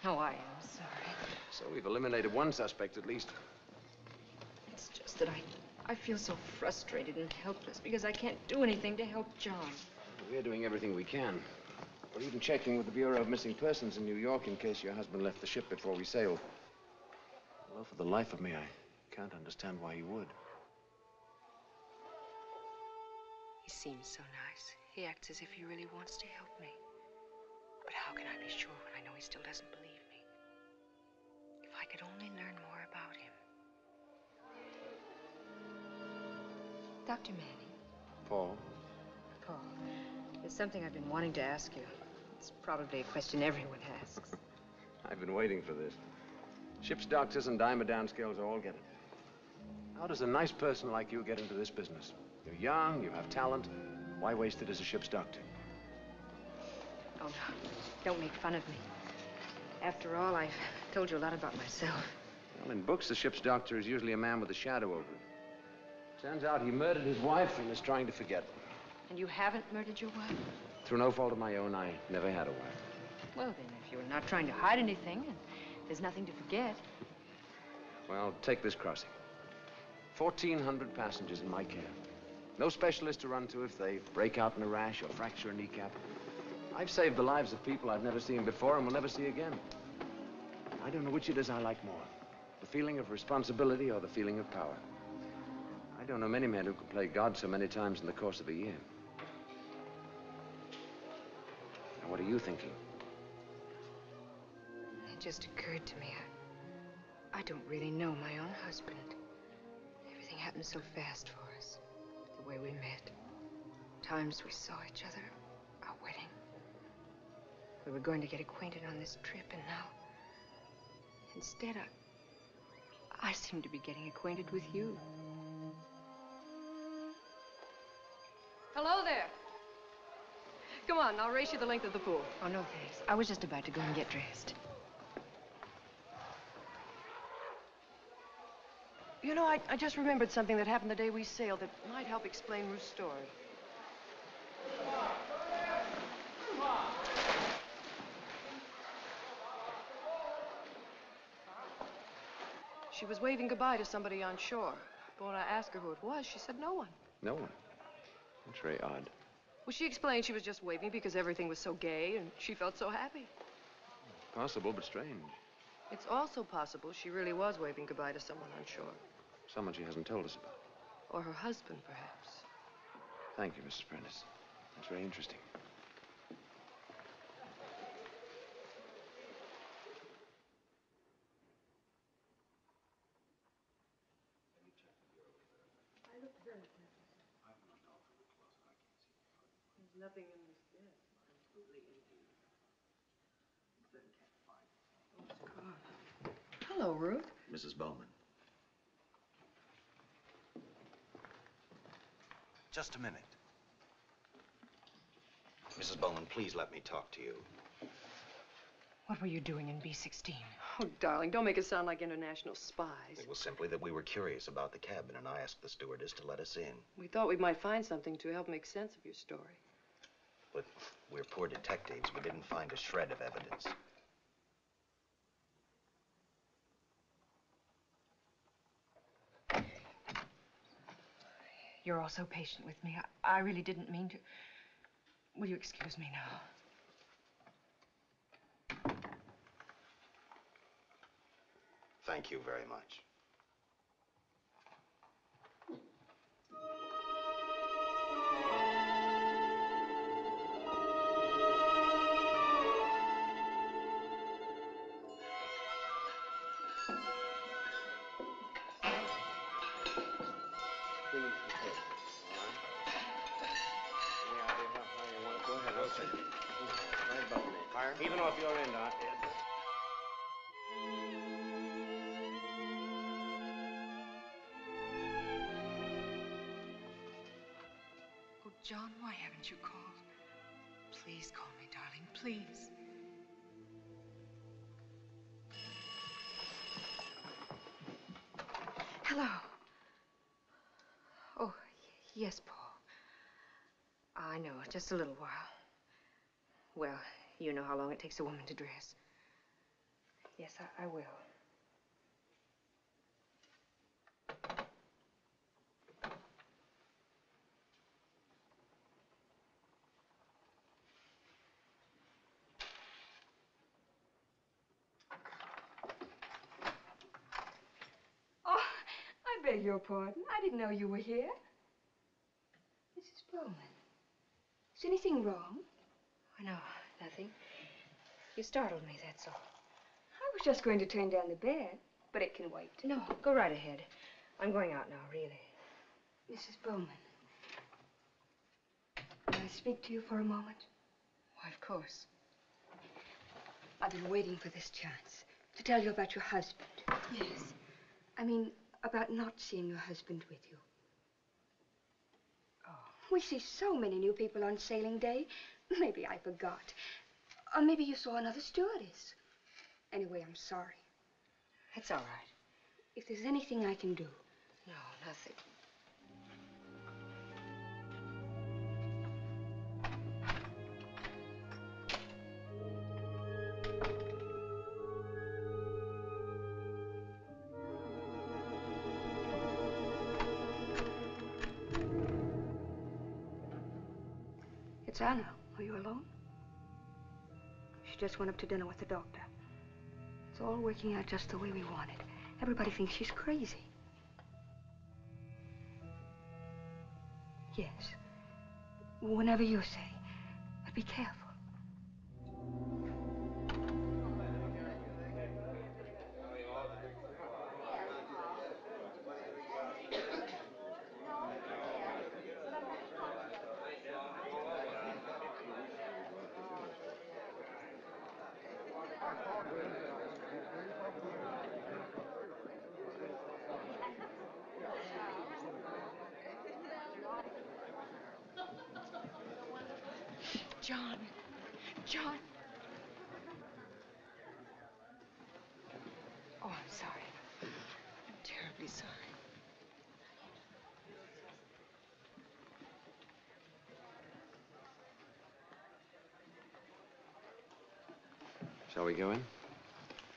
Speaker 1: Oh, I am sorry.
Speaker 10: So we've eliminated one suspect at least.
Speaker 1: It's just that I feel so frustrated and helpless because I can't do anything to help John.
Speaker 10: We're doing everything we can. We're even checking with the Bureau of Missing Persons in New York in case your husband left the ship before we sailed. Although for the life of me, I can't understand why he would.
Speaker 1: He seems so nice. He acts as if he really wants to help me. But how can I be sure when I know he still doesn't believe me? If I could only learn more about him. Dr. Manning.
Speaker 10: Paul?
Speaker 1: Paul, there's something I've been wanting to ask you. It's probably a question everyone asks.
Speaker 10: I've been waiting for this. Ship's doctors and dimer downscales all get it. How does a nice person like you get into this business? You're young, you have talent. Why waste it as a ship's doctor?
Speaker 1: Oh, no. Don't make fun of me. After all, I've told you a lot about myself.
Speaker 10: Well, in books, the ship's doctor is usually a man with a shadow over him. Turns out he murdered his wife and is trying to forget.
Speaker 1: And you haven't murdered your wife?
Speaker 10: Through no fault of my own, I never had a wife.
Speaker 1: Well, then, if you're not trying to hide anything and there's nothing to forget.
Speaker 10: Well, take this crossing. 1,400 passengers in my care. No specialist to run to if they break out in a rash or fracture a kneecap. I've saved the lives of people I've never seen before and will never see again. I don't know which it is I like more, the feeling of responsibility or the feeling of power. I don't know many men who can play God so many times in the course of a year. Now, what are you thinking?
Speaker 1: It just occurred to me. I don't really know my own husband. Everything happened so fast for us. The way we met. Times we saw each other. Our wedding. We were going to get acquainted on this trip, and now, instead, I seem to be getting acquainted with you.
Speaker 6: Hello there. Come on, I'll race you the length of the pool.
Speaker 1: Oh, no, thanks. I was just about to go and get dressed.
Speaker 6: You know, I just remembered something that happened the day we sailed that might help explain Ruth's story. She was waving goodbye to somebody on shore. But when I asked her who it was, she said no one.
Speaker 10: No one. That's very odd.
Speaker 6: Well, she explained she was just waving because everything was so gay and she felt so happy.
Speaker 10: Possible, but strange.
Speaker 6: It's also possible she really was waving goodbye to someone on shore.
Speaker 10: Someone she hasn't told us about.
Speaker 6: Or her husband, perhaps.
Speaker 10: Thank you, Mrs. Prentice. That's very interesting.
Speaker 6: There's nothing in this bed. Completely empty. Hello, Ruth.
Speaker 11: Mrs. Bowman. Just a minute. Mrs. Bowman, please let me talk to you.
Speaker 1: What were you doing in B-16?
Speaker 6: Oh, darling, don't make it sound like international spies.
Speaker 11: It was simply that we were curious about the cabin, and I asked the stewardess to let us in.
Speaker 6: We thought we might find something to help make sense of your story.
Speaker 11: But we're poor detectives. We didn't find a shred of evidence.
Speaker 1: You're all so patient with me. I really didn't mean to. Will you excuse me now?
Speaker 11: Thank you very much.
Speaker 16: Even off your end, Doc.
Speaker 1: Oh, John, why haven't you called? Please call me, darling, please. Hello. Oh, yes, Paul. I know, just a little while. Well, you know how long it takes a woman to dress. Yes, I will.
Speaker 15: Oh, I beg your pardon. I didn't know you were here. Mrs. Bowman, is anything wrong?
Speaker 1: Oh, no, nothing. You startled me, that's all.
Speaker 15: I was just going to turn down the bed, but it can wait.
Speaker 1: No, go right ahead. I'm going out now, really.
Speaker 15: Mrs. Bowman, may I speak to you for a moment?
Speaker 1: Why, of course.
Speaker 15: I've been waiting for this chance to tell you about your husband.
Speaker 1: Yes.
Speaker 15: I mean, about not seeing your husband with you.
Speaker 1: Oh.
Speaker 15: We see so many new people on sailing day. Maybe I forgot. Or maybe you saw another stewardess. Anyway, I'm sorry.
Speaker 1: It's all right.
Speaker 15: If there's anything I can do.
Speaker 1: No, nothing.
Speaker 15: It's Anna. Are you alone? She just went up to dinner with the doctor. It's all working out just the way we wanted. Everybody thinks she's crazy. Yes. Whenever you say. But be careful.
Speaker 1: John. John. Oh, I'm sorry. I'm terribly sorry.
Speaker 10: Shall we go in?
Speaker 1: I'm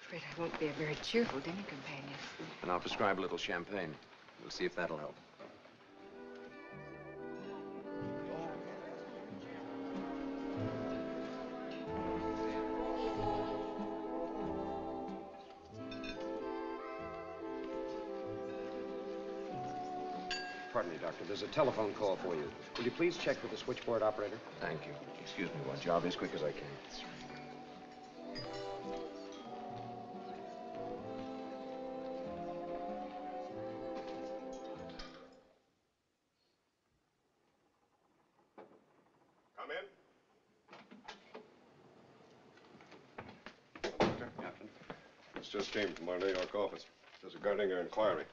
Speaker 1: afraid I won't be a very cheerful dinner companion.
Speaker 10: And I'll prescribe a little champagne. We'll see if that'll help.
Speaker 17: Pardon me, Doctor. There's a telephone call for you. Will you please check with the switchboard operator?
Speaker 10: Thank you. Excuse me, Watch. I'll be as quick as I can.
Speaker 8: Come in. Captain. This just came from our New York office. There's regarding your inquiry.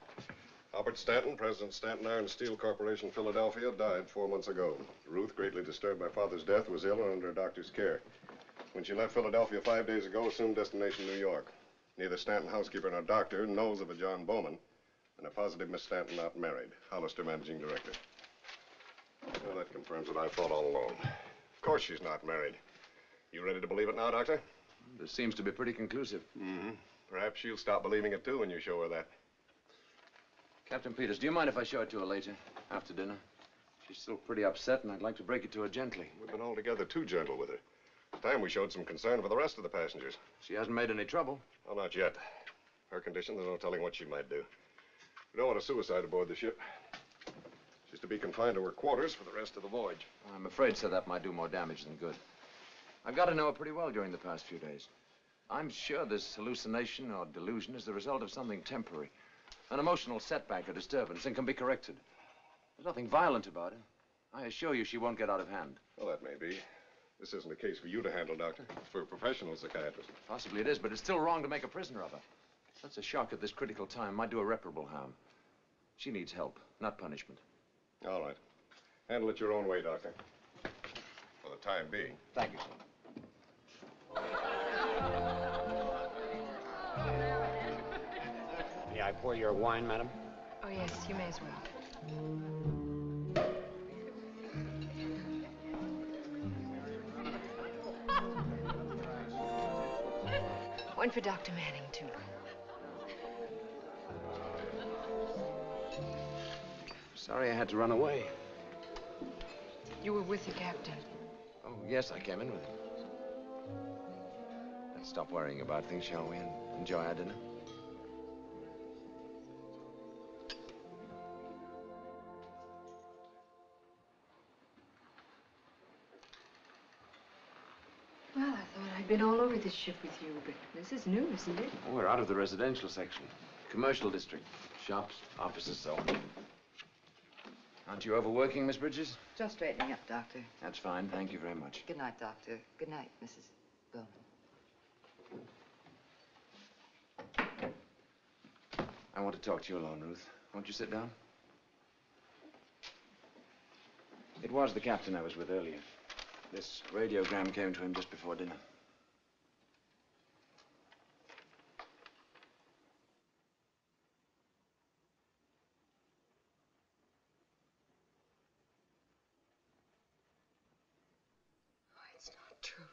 Speaker 8: Albert Stanton, President Stanton Iron and Steel Corporation, Philadelphia, died 4 months ago. Ruth, greatly disturbed by Father's death, was ill and under a doctor's care. When she left Philadelphia 5 days ago, assumed destination New York. Neither Stanton housekeeper nor doctor knows of a John Bowman, and a positive Miss Stanton not married. Hollister, Managing Director. Well, that confirms what I thought all along. Of course she's not married. You ready to believe it now, Doctor?
Speaker 10: This seems to be pretty conclusive.
Speaker 8: Mm-hmm. Perhaps she'll stop believing it, too, when you show her that.
Speaker 10: Captain Peters, do you mind if I show it to her later, after dinner? She's still pretty upset, and I'd like to break it to her gently.
Speaker 8: We've been altogether too gentle with her. It's time we showed some concern for the rest of the passengers.
Speaker 10: She hasn't made any trouble.
Speaker 8: Well, not yet. Her condition, there's no telling what she might do. We don't want a suicide aboard the ship. She's to be confined to her quarters for the rest of the voyage.
Speaker 10: I'm afraid, sir, that might do more damage than good. I've got to know her pretty well during the past few days. I'm sure this hallucination or delusion is the result of something temporary. An emotional setback or disturbance, and can be corrected. There's nothing violent about it. I assure you she won't get out of hand.
Speaker 8: Well, that may be. This isn't a case for you to handle, Doctor. It's for a professional psychiatrist.
Speaker 10: Possibly it is, but it's still wrong to make a prisoner of her. Such a shock at this critical time might do irreparable harm. She needs help, not punishment.
Speaker 8: All right. Handle it your own way, Doctor. For the time being.
Speaker 10: Thank you, sir.
Speaker 17: May I pour your wine, madam?
Speaker 1: Oh, yes, you may as well. One for Dr. Manning, too.
Speaker 10: Sorry I had to run away.
Speaker 1: You were with the captain.
Speaker 10: Oh, yes, I came in with him. Let's stop worrying about things, shall we, and enjoy our dinner?
Speaker 1: Well, I thought I'd been all over this ship with you, but this is new, isn't it?
Speaker 10: Oh, we're out of the residential section. Commercial district. Shops, offices, so on. Aren't you overworking, Miss Bridges?
Speaker 18: Just straightening up, Doctor.
Speaker 10: That's fine. Thank you very much.
Speaker 18: Good night, Doctor. Good night, Mrs. Bowman.
Speaker 10: I want to talk to you alone, Ruth. Won't you sit down? It was the captain I was with earlier. This radiogram came to him just before dinner.
Speaker 1: It's not true.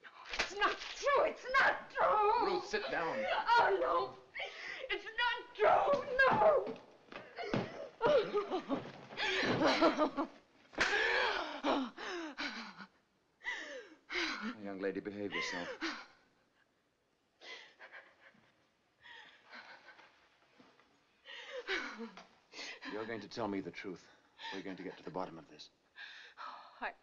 Speaker 1: No, it's not true. It's not true.
Speaker 10: Ruth, sit down.
Speaker 1: Oh, no. It's not true. No.
Speaker 10: Young lady, behave yourself. You're going to tell me the truth. We're going to get to the bottom of this.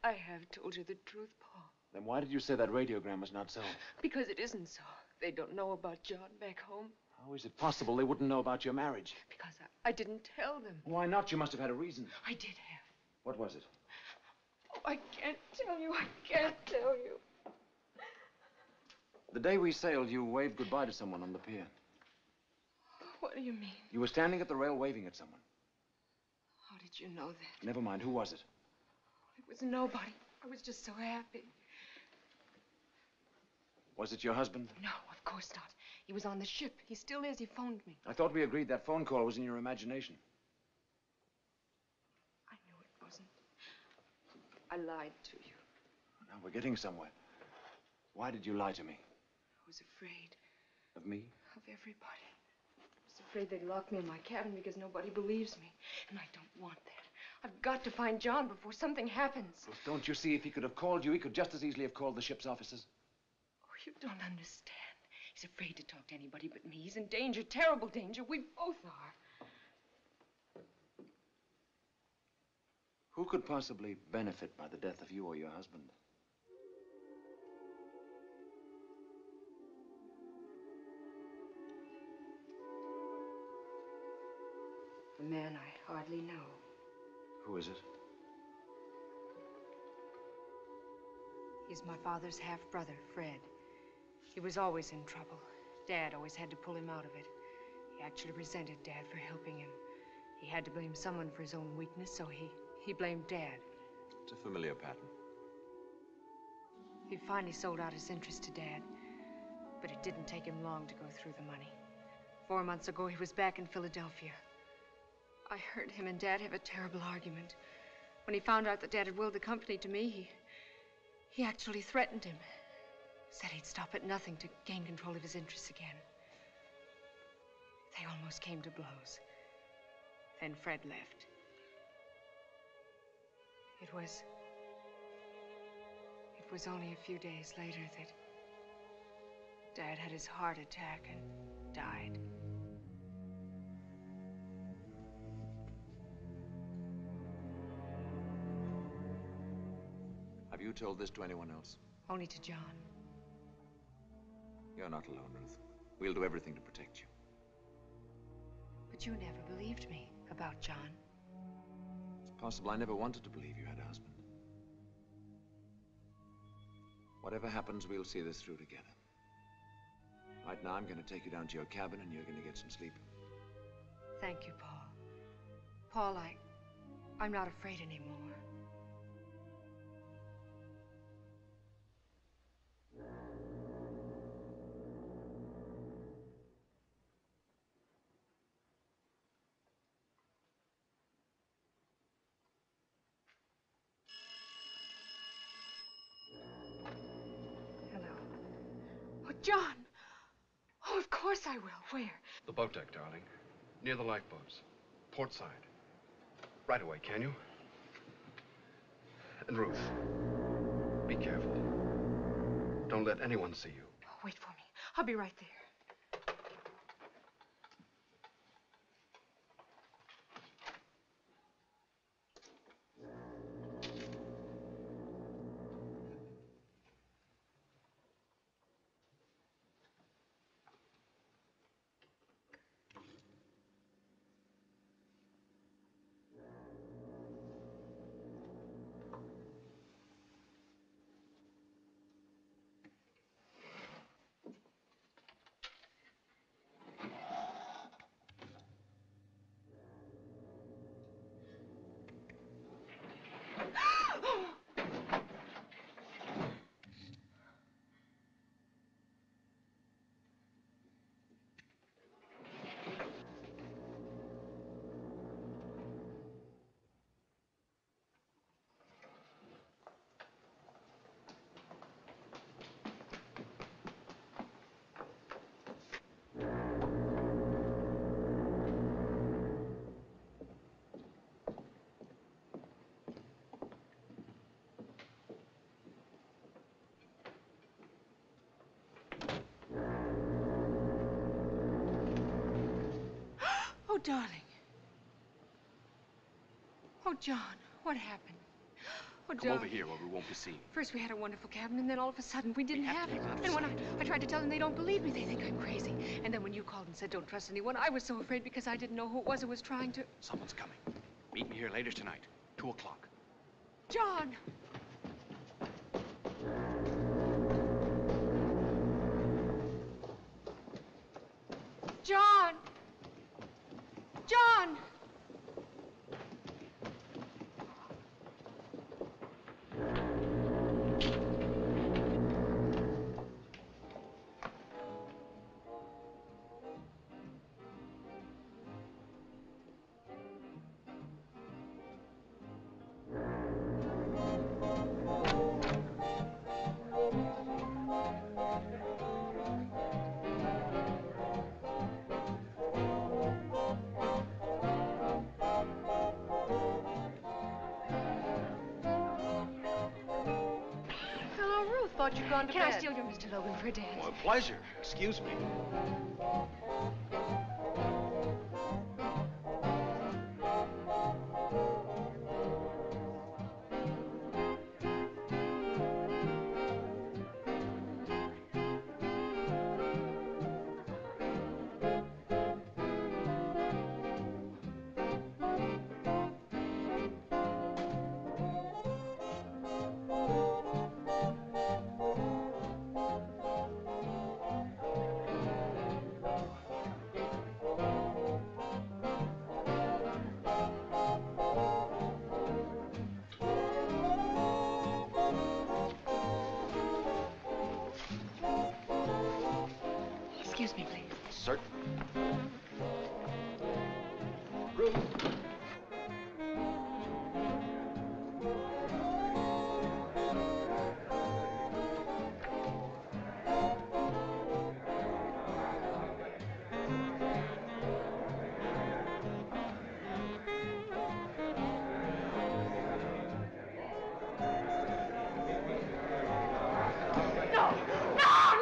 Speaker 1: I have told you the truth, Paul.
Speaker 10: Then why did you say that radiogram was not so?
Speaker 1: Because it isn't so. They don't know about John back home.
Speaker 10: How is it possible they wouldn't know about your marriage?
Speaker 1: Because I didn't tell them.
Speaker 10: Why not? You must have had a reason.
Speaker 1: I did have.
Speaker 10: What was it?
Speaker 1: Oh, I can't tell you. I can't tell you.
Speaker 10: The day we sailed, you waved goodbye to someone on the pier.
Speaker 1: What do you mean?
Speaker 10: You were standing at the rail waving at someone.
Speaker 1: How did you know that?
Speaker 10: Never mind. Who was it?
Speaker 1: It was nobody. I was just so happy.
Speaker 10: Was it your husband?
Speaker 1: No, of course not. He was on the ship. He still is. He phoned me.
Speaker 10: I thought we agreed that phone call was in your imagination.
Speaker 1: I knew it wasn't. I lied to you.
Speaker 10: Now we're getting somewhere. Why did you lie to me?
Speaker 1: I was afraid.
Speaker 10: Of me?
Speaker 1: Of everybody. I was afraid they'd lock me in my cabin because nobody believes me. And I don't want that. I've got to find John before something happens.
Speaker 10: Well, don't you see, if he could have called you, he could just as easily have called the ship's officers.
Speaker 1: Oh, you don't understand. He's afraid to talk to anybody but me. He's in danger, terrible danger. We both are.
Speaker 10: Who could possibly benefit by the death of you or your husband?
Speaker 1: A man I hardly know.
Speaker 10: Who is it?
Speaker 1: He's my father's half-brother, Fred. He was always in trouble. Dad always had to pull him out of it. He actually resented Dad for helping him. He had to blame someone for his own weakness, so he blamed Dad.
Speaker 10: It's a familiar pattern.
Speaker 1: He finally sold out his interest to Dad, but it didn't take him long to go through the money. 4 months ago, he was back in Philadelphia. I heard him and Dad have a terrible argument. When he found out that Dad had willed the company to me, he actually threatened him. Said he'd stop at nothing to gain control of his interests again. They almost came to blows. Then Fred left. It was only a few days later that Dad had his heart attack and died.
Speaker 10: Have you told this to anyone else?
Speaker 1: Only to John.
Speaker 10: You're not alone, Ruth. We'll do everything to protect you.
Speaker 1: But you never believed me about John.
Speaker 10: It's possible I never wanted to believe you had a husband. Whatever happens, we'll see this through together. Right now, I'm going to take you down to your cabin, and you're going to get some sleep.
Speaker 1: Thank you, Paul. Paul, I'm not afraid anymore. John! Oh, of course I will. Where?
Speaker 2: The boat deck, darling. Near the lifeboats. Port side. Right away, can you? And Ruth, be careful. Don't let anyone see you.
Speaker 1: Oh, wait for me. I'll be right there. Oh, darling. Oh, John, what happened? Oh,
Speaker 2: Come over here where we won't be seen.
Speaker 1: First we had a wonderful cabin, and then all of a sudden we didn't have it. And when I tried to tell them, they don't believe me. They think I'm crazy. And then when you called and said don't trust anyone, I was so afraid because I didn't know who it was trying to...
Speaker 16: Someone's coming. Meet me here later tonight, 2 o'clock.
Speaker 1: John! John! John!
Speaker 6: thought you'd gone to
Speaker 1: Can
Speaker 6: bed.
Speaker 1: I steal your Mr. Logan for a dance?
Speaker 16: Well, pleasure. Excuse me.
Speaker 1: Excuse me, please.
Speaker 16: Certain.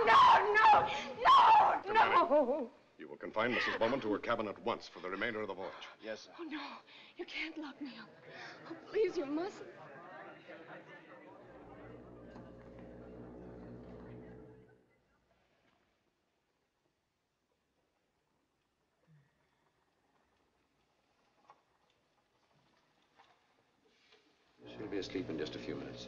Speaker 1: No!
Speaker 8: You will confine Mrs. Bowman to her cabin at once for the remainder of the voyage.
Speaker 16: Yes, sir.
Speaker 1: Oh, no. You can't lock me up. Oh, please, you mustn't.
Speaker 10: She'll be asleep in just a few minutes.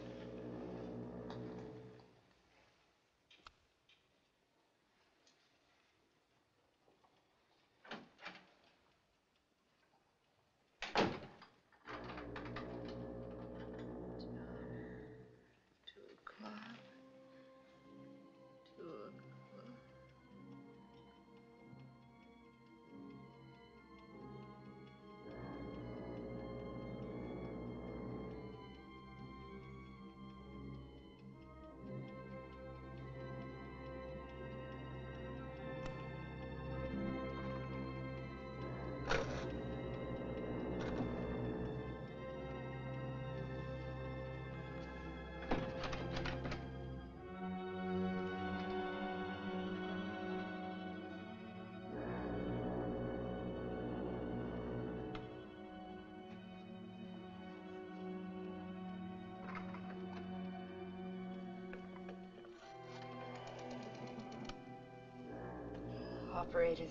Speaker 1: Operator,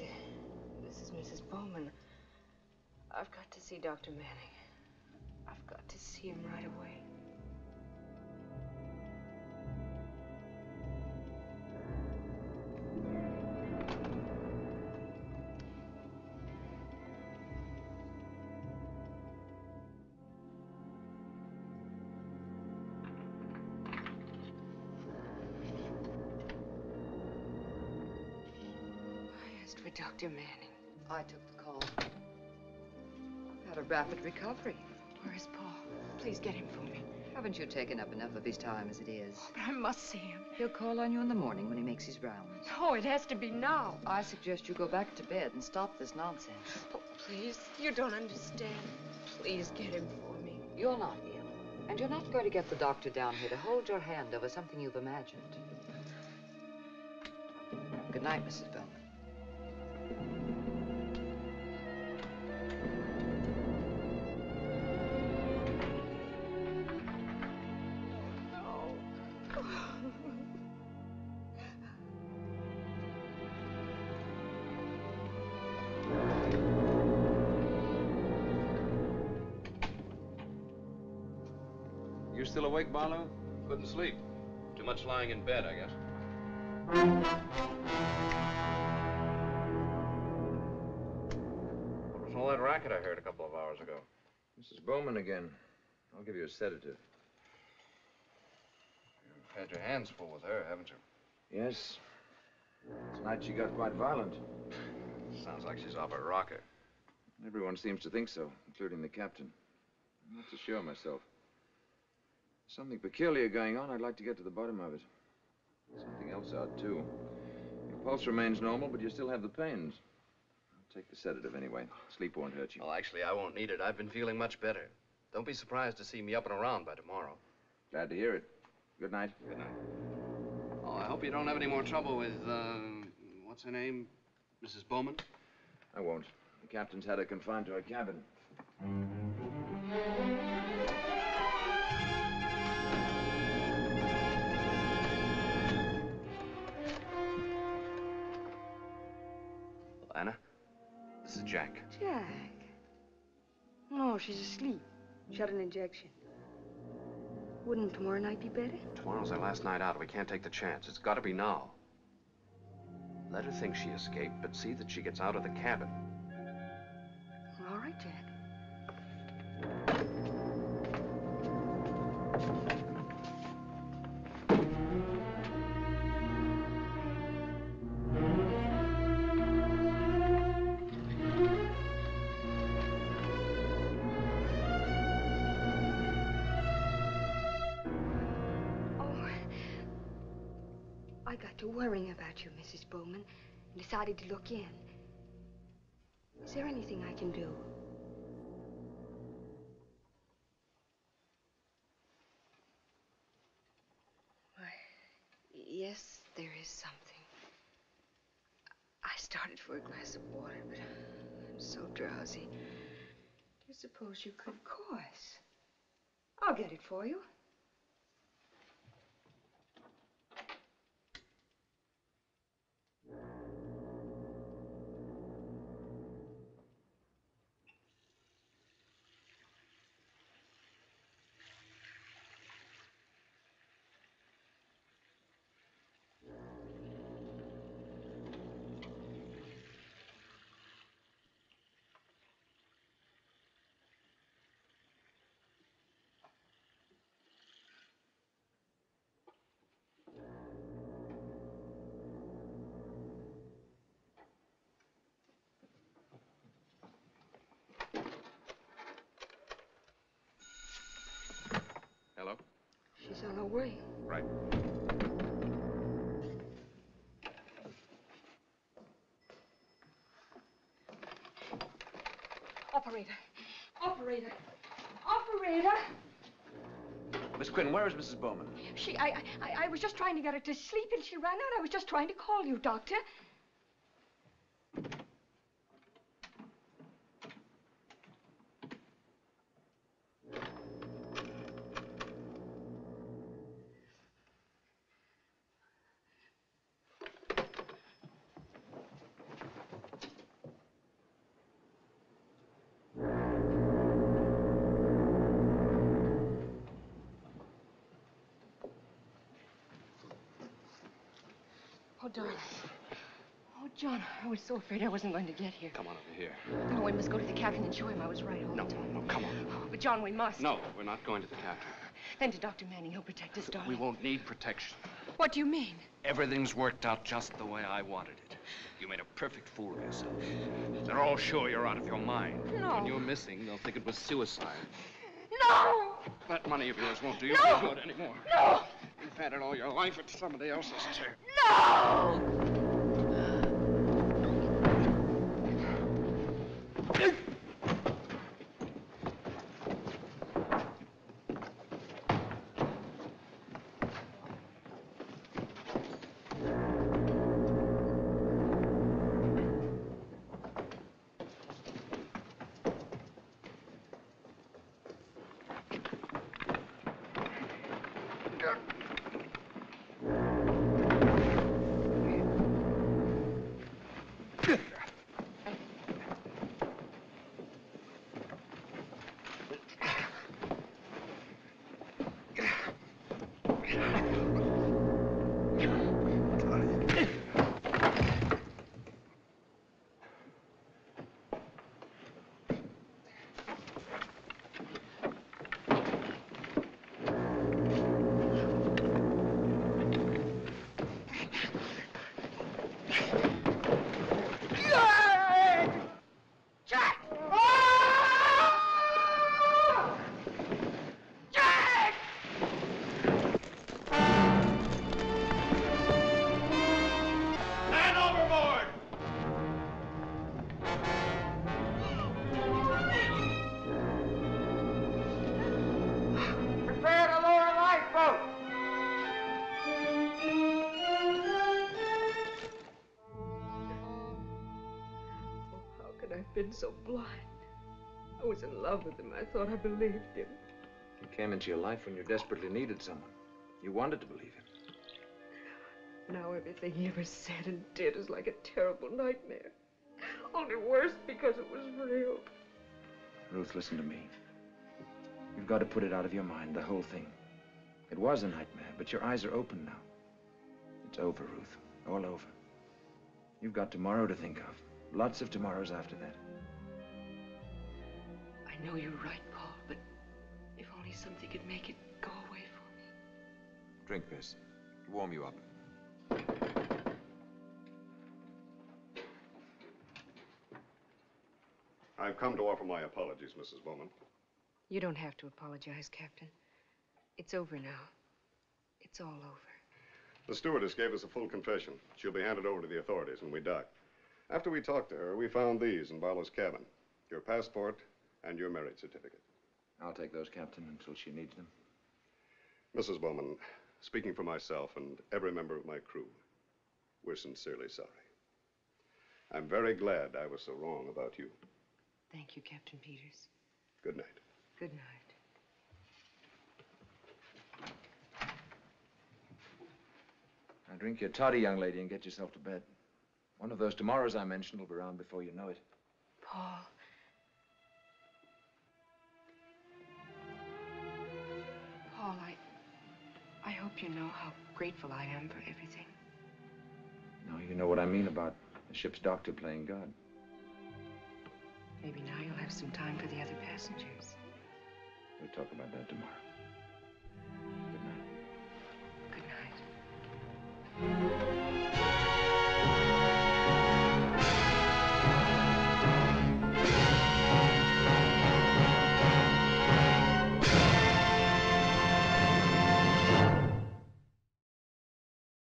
Speaker 1: this is Mrs. Bowman. I've got to see Dr. Manning. I've got to see him right away. For Dr. Manning.
Speaker 18: I took the call. Had a rapid recovery.
Speaker 1: Where is Paul? Please get him for me.
Speaker 18: Haven't you taken up enough of his time as it is?
Speaker 1: But I must see him.
Speaker 18: He'll call on you in the morning when he makes his rounds.
Speaker 1: No, it has to be now.
Speaker 18: I suggest you go back to bed and stop this nonsense.
Speaker 1: Oh, please. You don't understand. Please get him for me.
Speaker 18: You're not ill. And you're not going to get the doctor down here to hold your hand over something you've imagined. Good night, Mrs. Bowman.
Speaker 10: You still awake, Barlow? Couldn't sleep. Too much lying in bed, I guess. What was all that racket I heard a couple of hours ago? Mrs. Bowman again. I'll give you a sedative.
Speaker 2: You've had your hands full with her, haven't you?
Speaker 10: Yes. Tonight she got quite violent.
Speaker 2: Sounds like she's off her rocker.
Speaker 10: Everyone seems to think so, including the captain. I'm not so sure myself. Something peculiar going on. I'd like to get to the bottom of it. Something else odd, too. Your pulse remains normal, but you still have the pains. I'll take the sedative anyway. Sleep won't hurt you.
Speaker 2: Well, actually, I won't need it. I've been feeling much better. Don't be surprised to see me up and around by tomorrow.
Speaker 10: Glad to hear it. Good night.
Speaker 2: Good night. Oh, I hope you don't have any more trouble with, what's her name? Mrs. Bowman?
Speaker 10: I won't. The captain's had her confined to her cabin.
Speaker 2: Anna, this is Jack.
Speaker 15: Jack? No, she's asleep. She had an injection. Wouldn't tomorrow night be better?
Speaker 2: Tomorrow's our last night out. We can't take the chance. It's got to be now. Let her think she escaped, but see that she gets out of the cabin.
Speaker 15: All right, Jack. I got to worrying about you, Mrs. Bowman, and decided to look in. Is there anything I can do? Why, yes, there is something. I started for a glass of water, but I'm so drowsy. Do you suppose you could? Of course. I'll get it for you.
Speaker 2: Hello?
Speaker 15: She's on her way.
Speaker 2: Right.
Speaker 15: Operator! Operator! Operator!
Speaker 10: Miss Quinn, where is Mrs. Bowman?
Speaker 15: I was just trying to get her to sleep and she ran out. I was just trying to call you, Doctor. Oh, darling. Oh, John, I was so afraid I wasn't going to get here.
Speaker 2: Come on over here.
Speaker 15: No, we must go to the captain and show him I was right all the time.
Speaker 2: No, come on.
Speaker 15: Oh, but, John, we must.
Speaker 2: No, we're not going to the captain.
Speaker 15: Then to Dr. Manning. He'll protect us, darling.
Speaker 2: We won't need protection.
Speaker 15: What do you mean?
Speaker 2: Everything's worked out just the way I wanted it. You made a perfect fool of yourself. They're all sure you're out of your mind.
Speaker 15: No.
Speaker 2: When you're missing, they'll think it was suicide.
Speaker 15: No!
Speaker 2: That money of yours won't do you
Speaker 15: No!
Speaker 2: any good anymore.
Speaker 15: No!
Speaker 2: You've had it all your life. It's somebody else's turn.
Speaker 15: No!
Speaker 1: I've been so blind. I was in love with him. I thought I believed him.
Speaker 10: He came into your life when you desperately needed someone. You wanted to believe him.
Speaker 1: Now everything he ever said and did is like a terrible nightmare. Only worse because it was real.
Speaker 10: Ruth, listen to me. You've got to put it out of your mind, the whole thing. It was a nightmare, but your eyes are open now. It's over, Ruth. All over. You've got tomorrow to think of. Lots of tomorrows after that.
Speaker 1: I know you're right, Paul, but if only something could make it go away for me.
Speaker 10: Drink this. It'll warm you up.
Speaker 8: I've come to offer my apologies, Mrs. Bowman.
Speaker 1: You don't have to apologize, Captain. It's over now. It's all over.
Speaker 8: The stewardess gave us a full confession. She'll be handed over to the authorities when we dock. After we talked to her, we found these in Barlow's cabin. Your passport and your marriage certificate.
Speaker 10: I'll take those, Captain, until she needs them.
Speaker 8: Mrs. Bowman, speaking for myself and every member of my crew, we're sincerely sorry. I'm very glad I was so wrong about you.
Speaker 1: Thank you, Captain Peters.
Speaker 8: Good night.
Speaker 1: Good night.
Speaker 10: Now drink your toddy, young lady, and get yourself to bed. One of those tomorrows I mentioned will be around before you know it.
Speaker 1: Paul. Paul, I hope you know how grateful I am for everything.
Speaker 10: Now you know what I mean about the ship's doctor playing God.
Speaker 1: Maybe now you'll have some time for the other passengers.
Speaker 10: We'll talk about that tomorrow.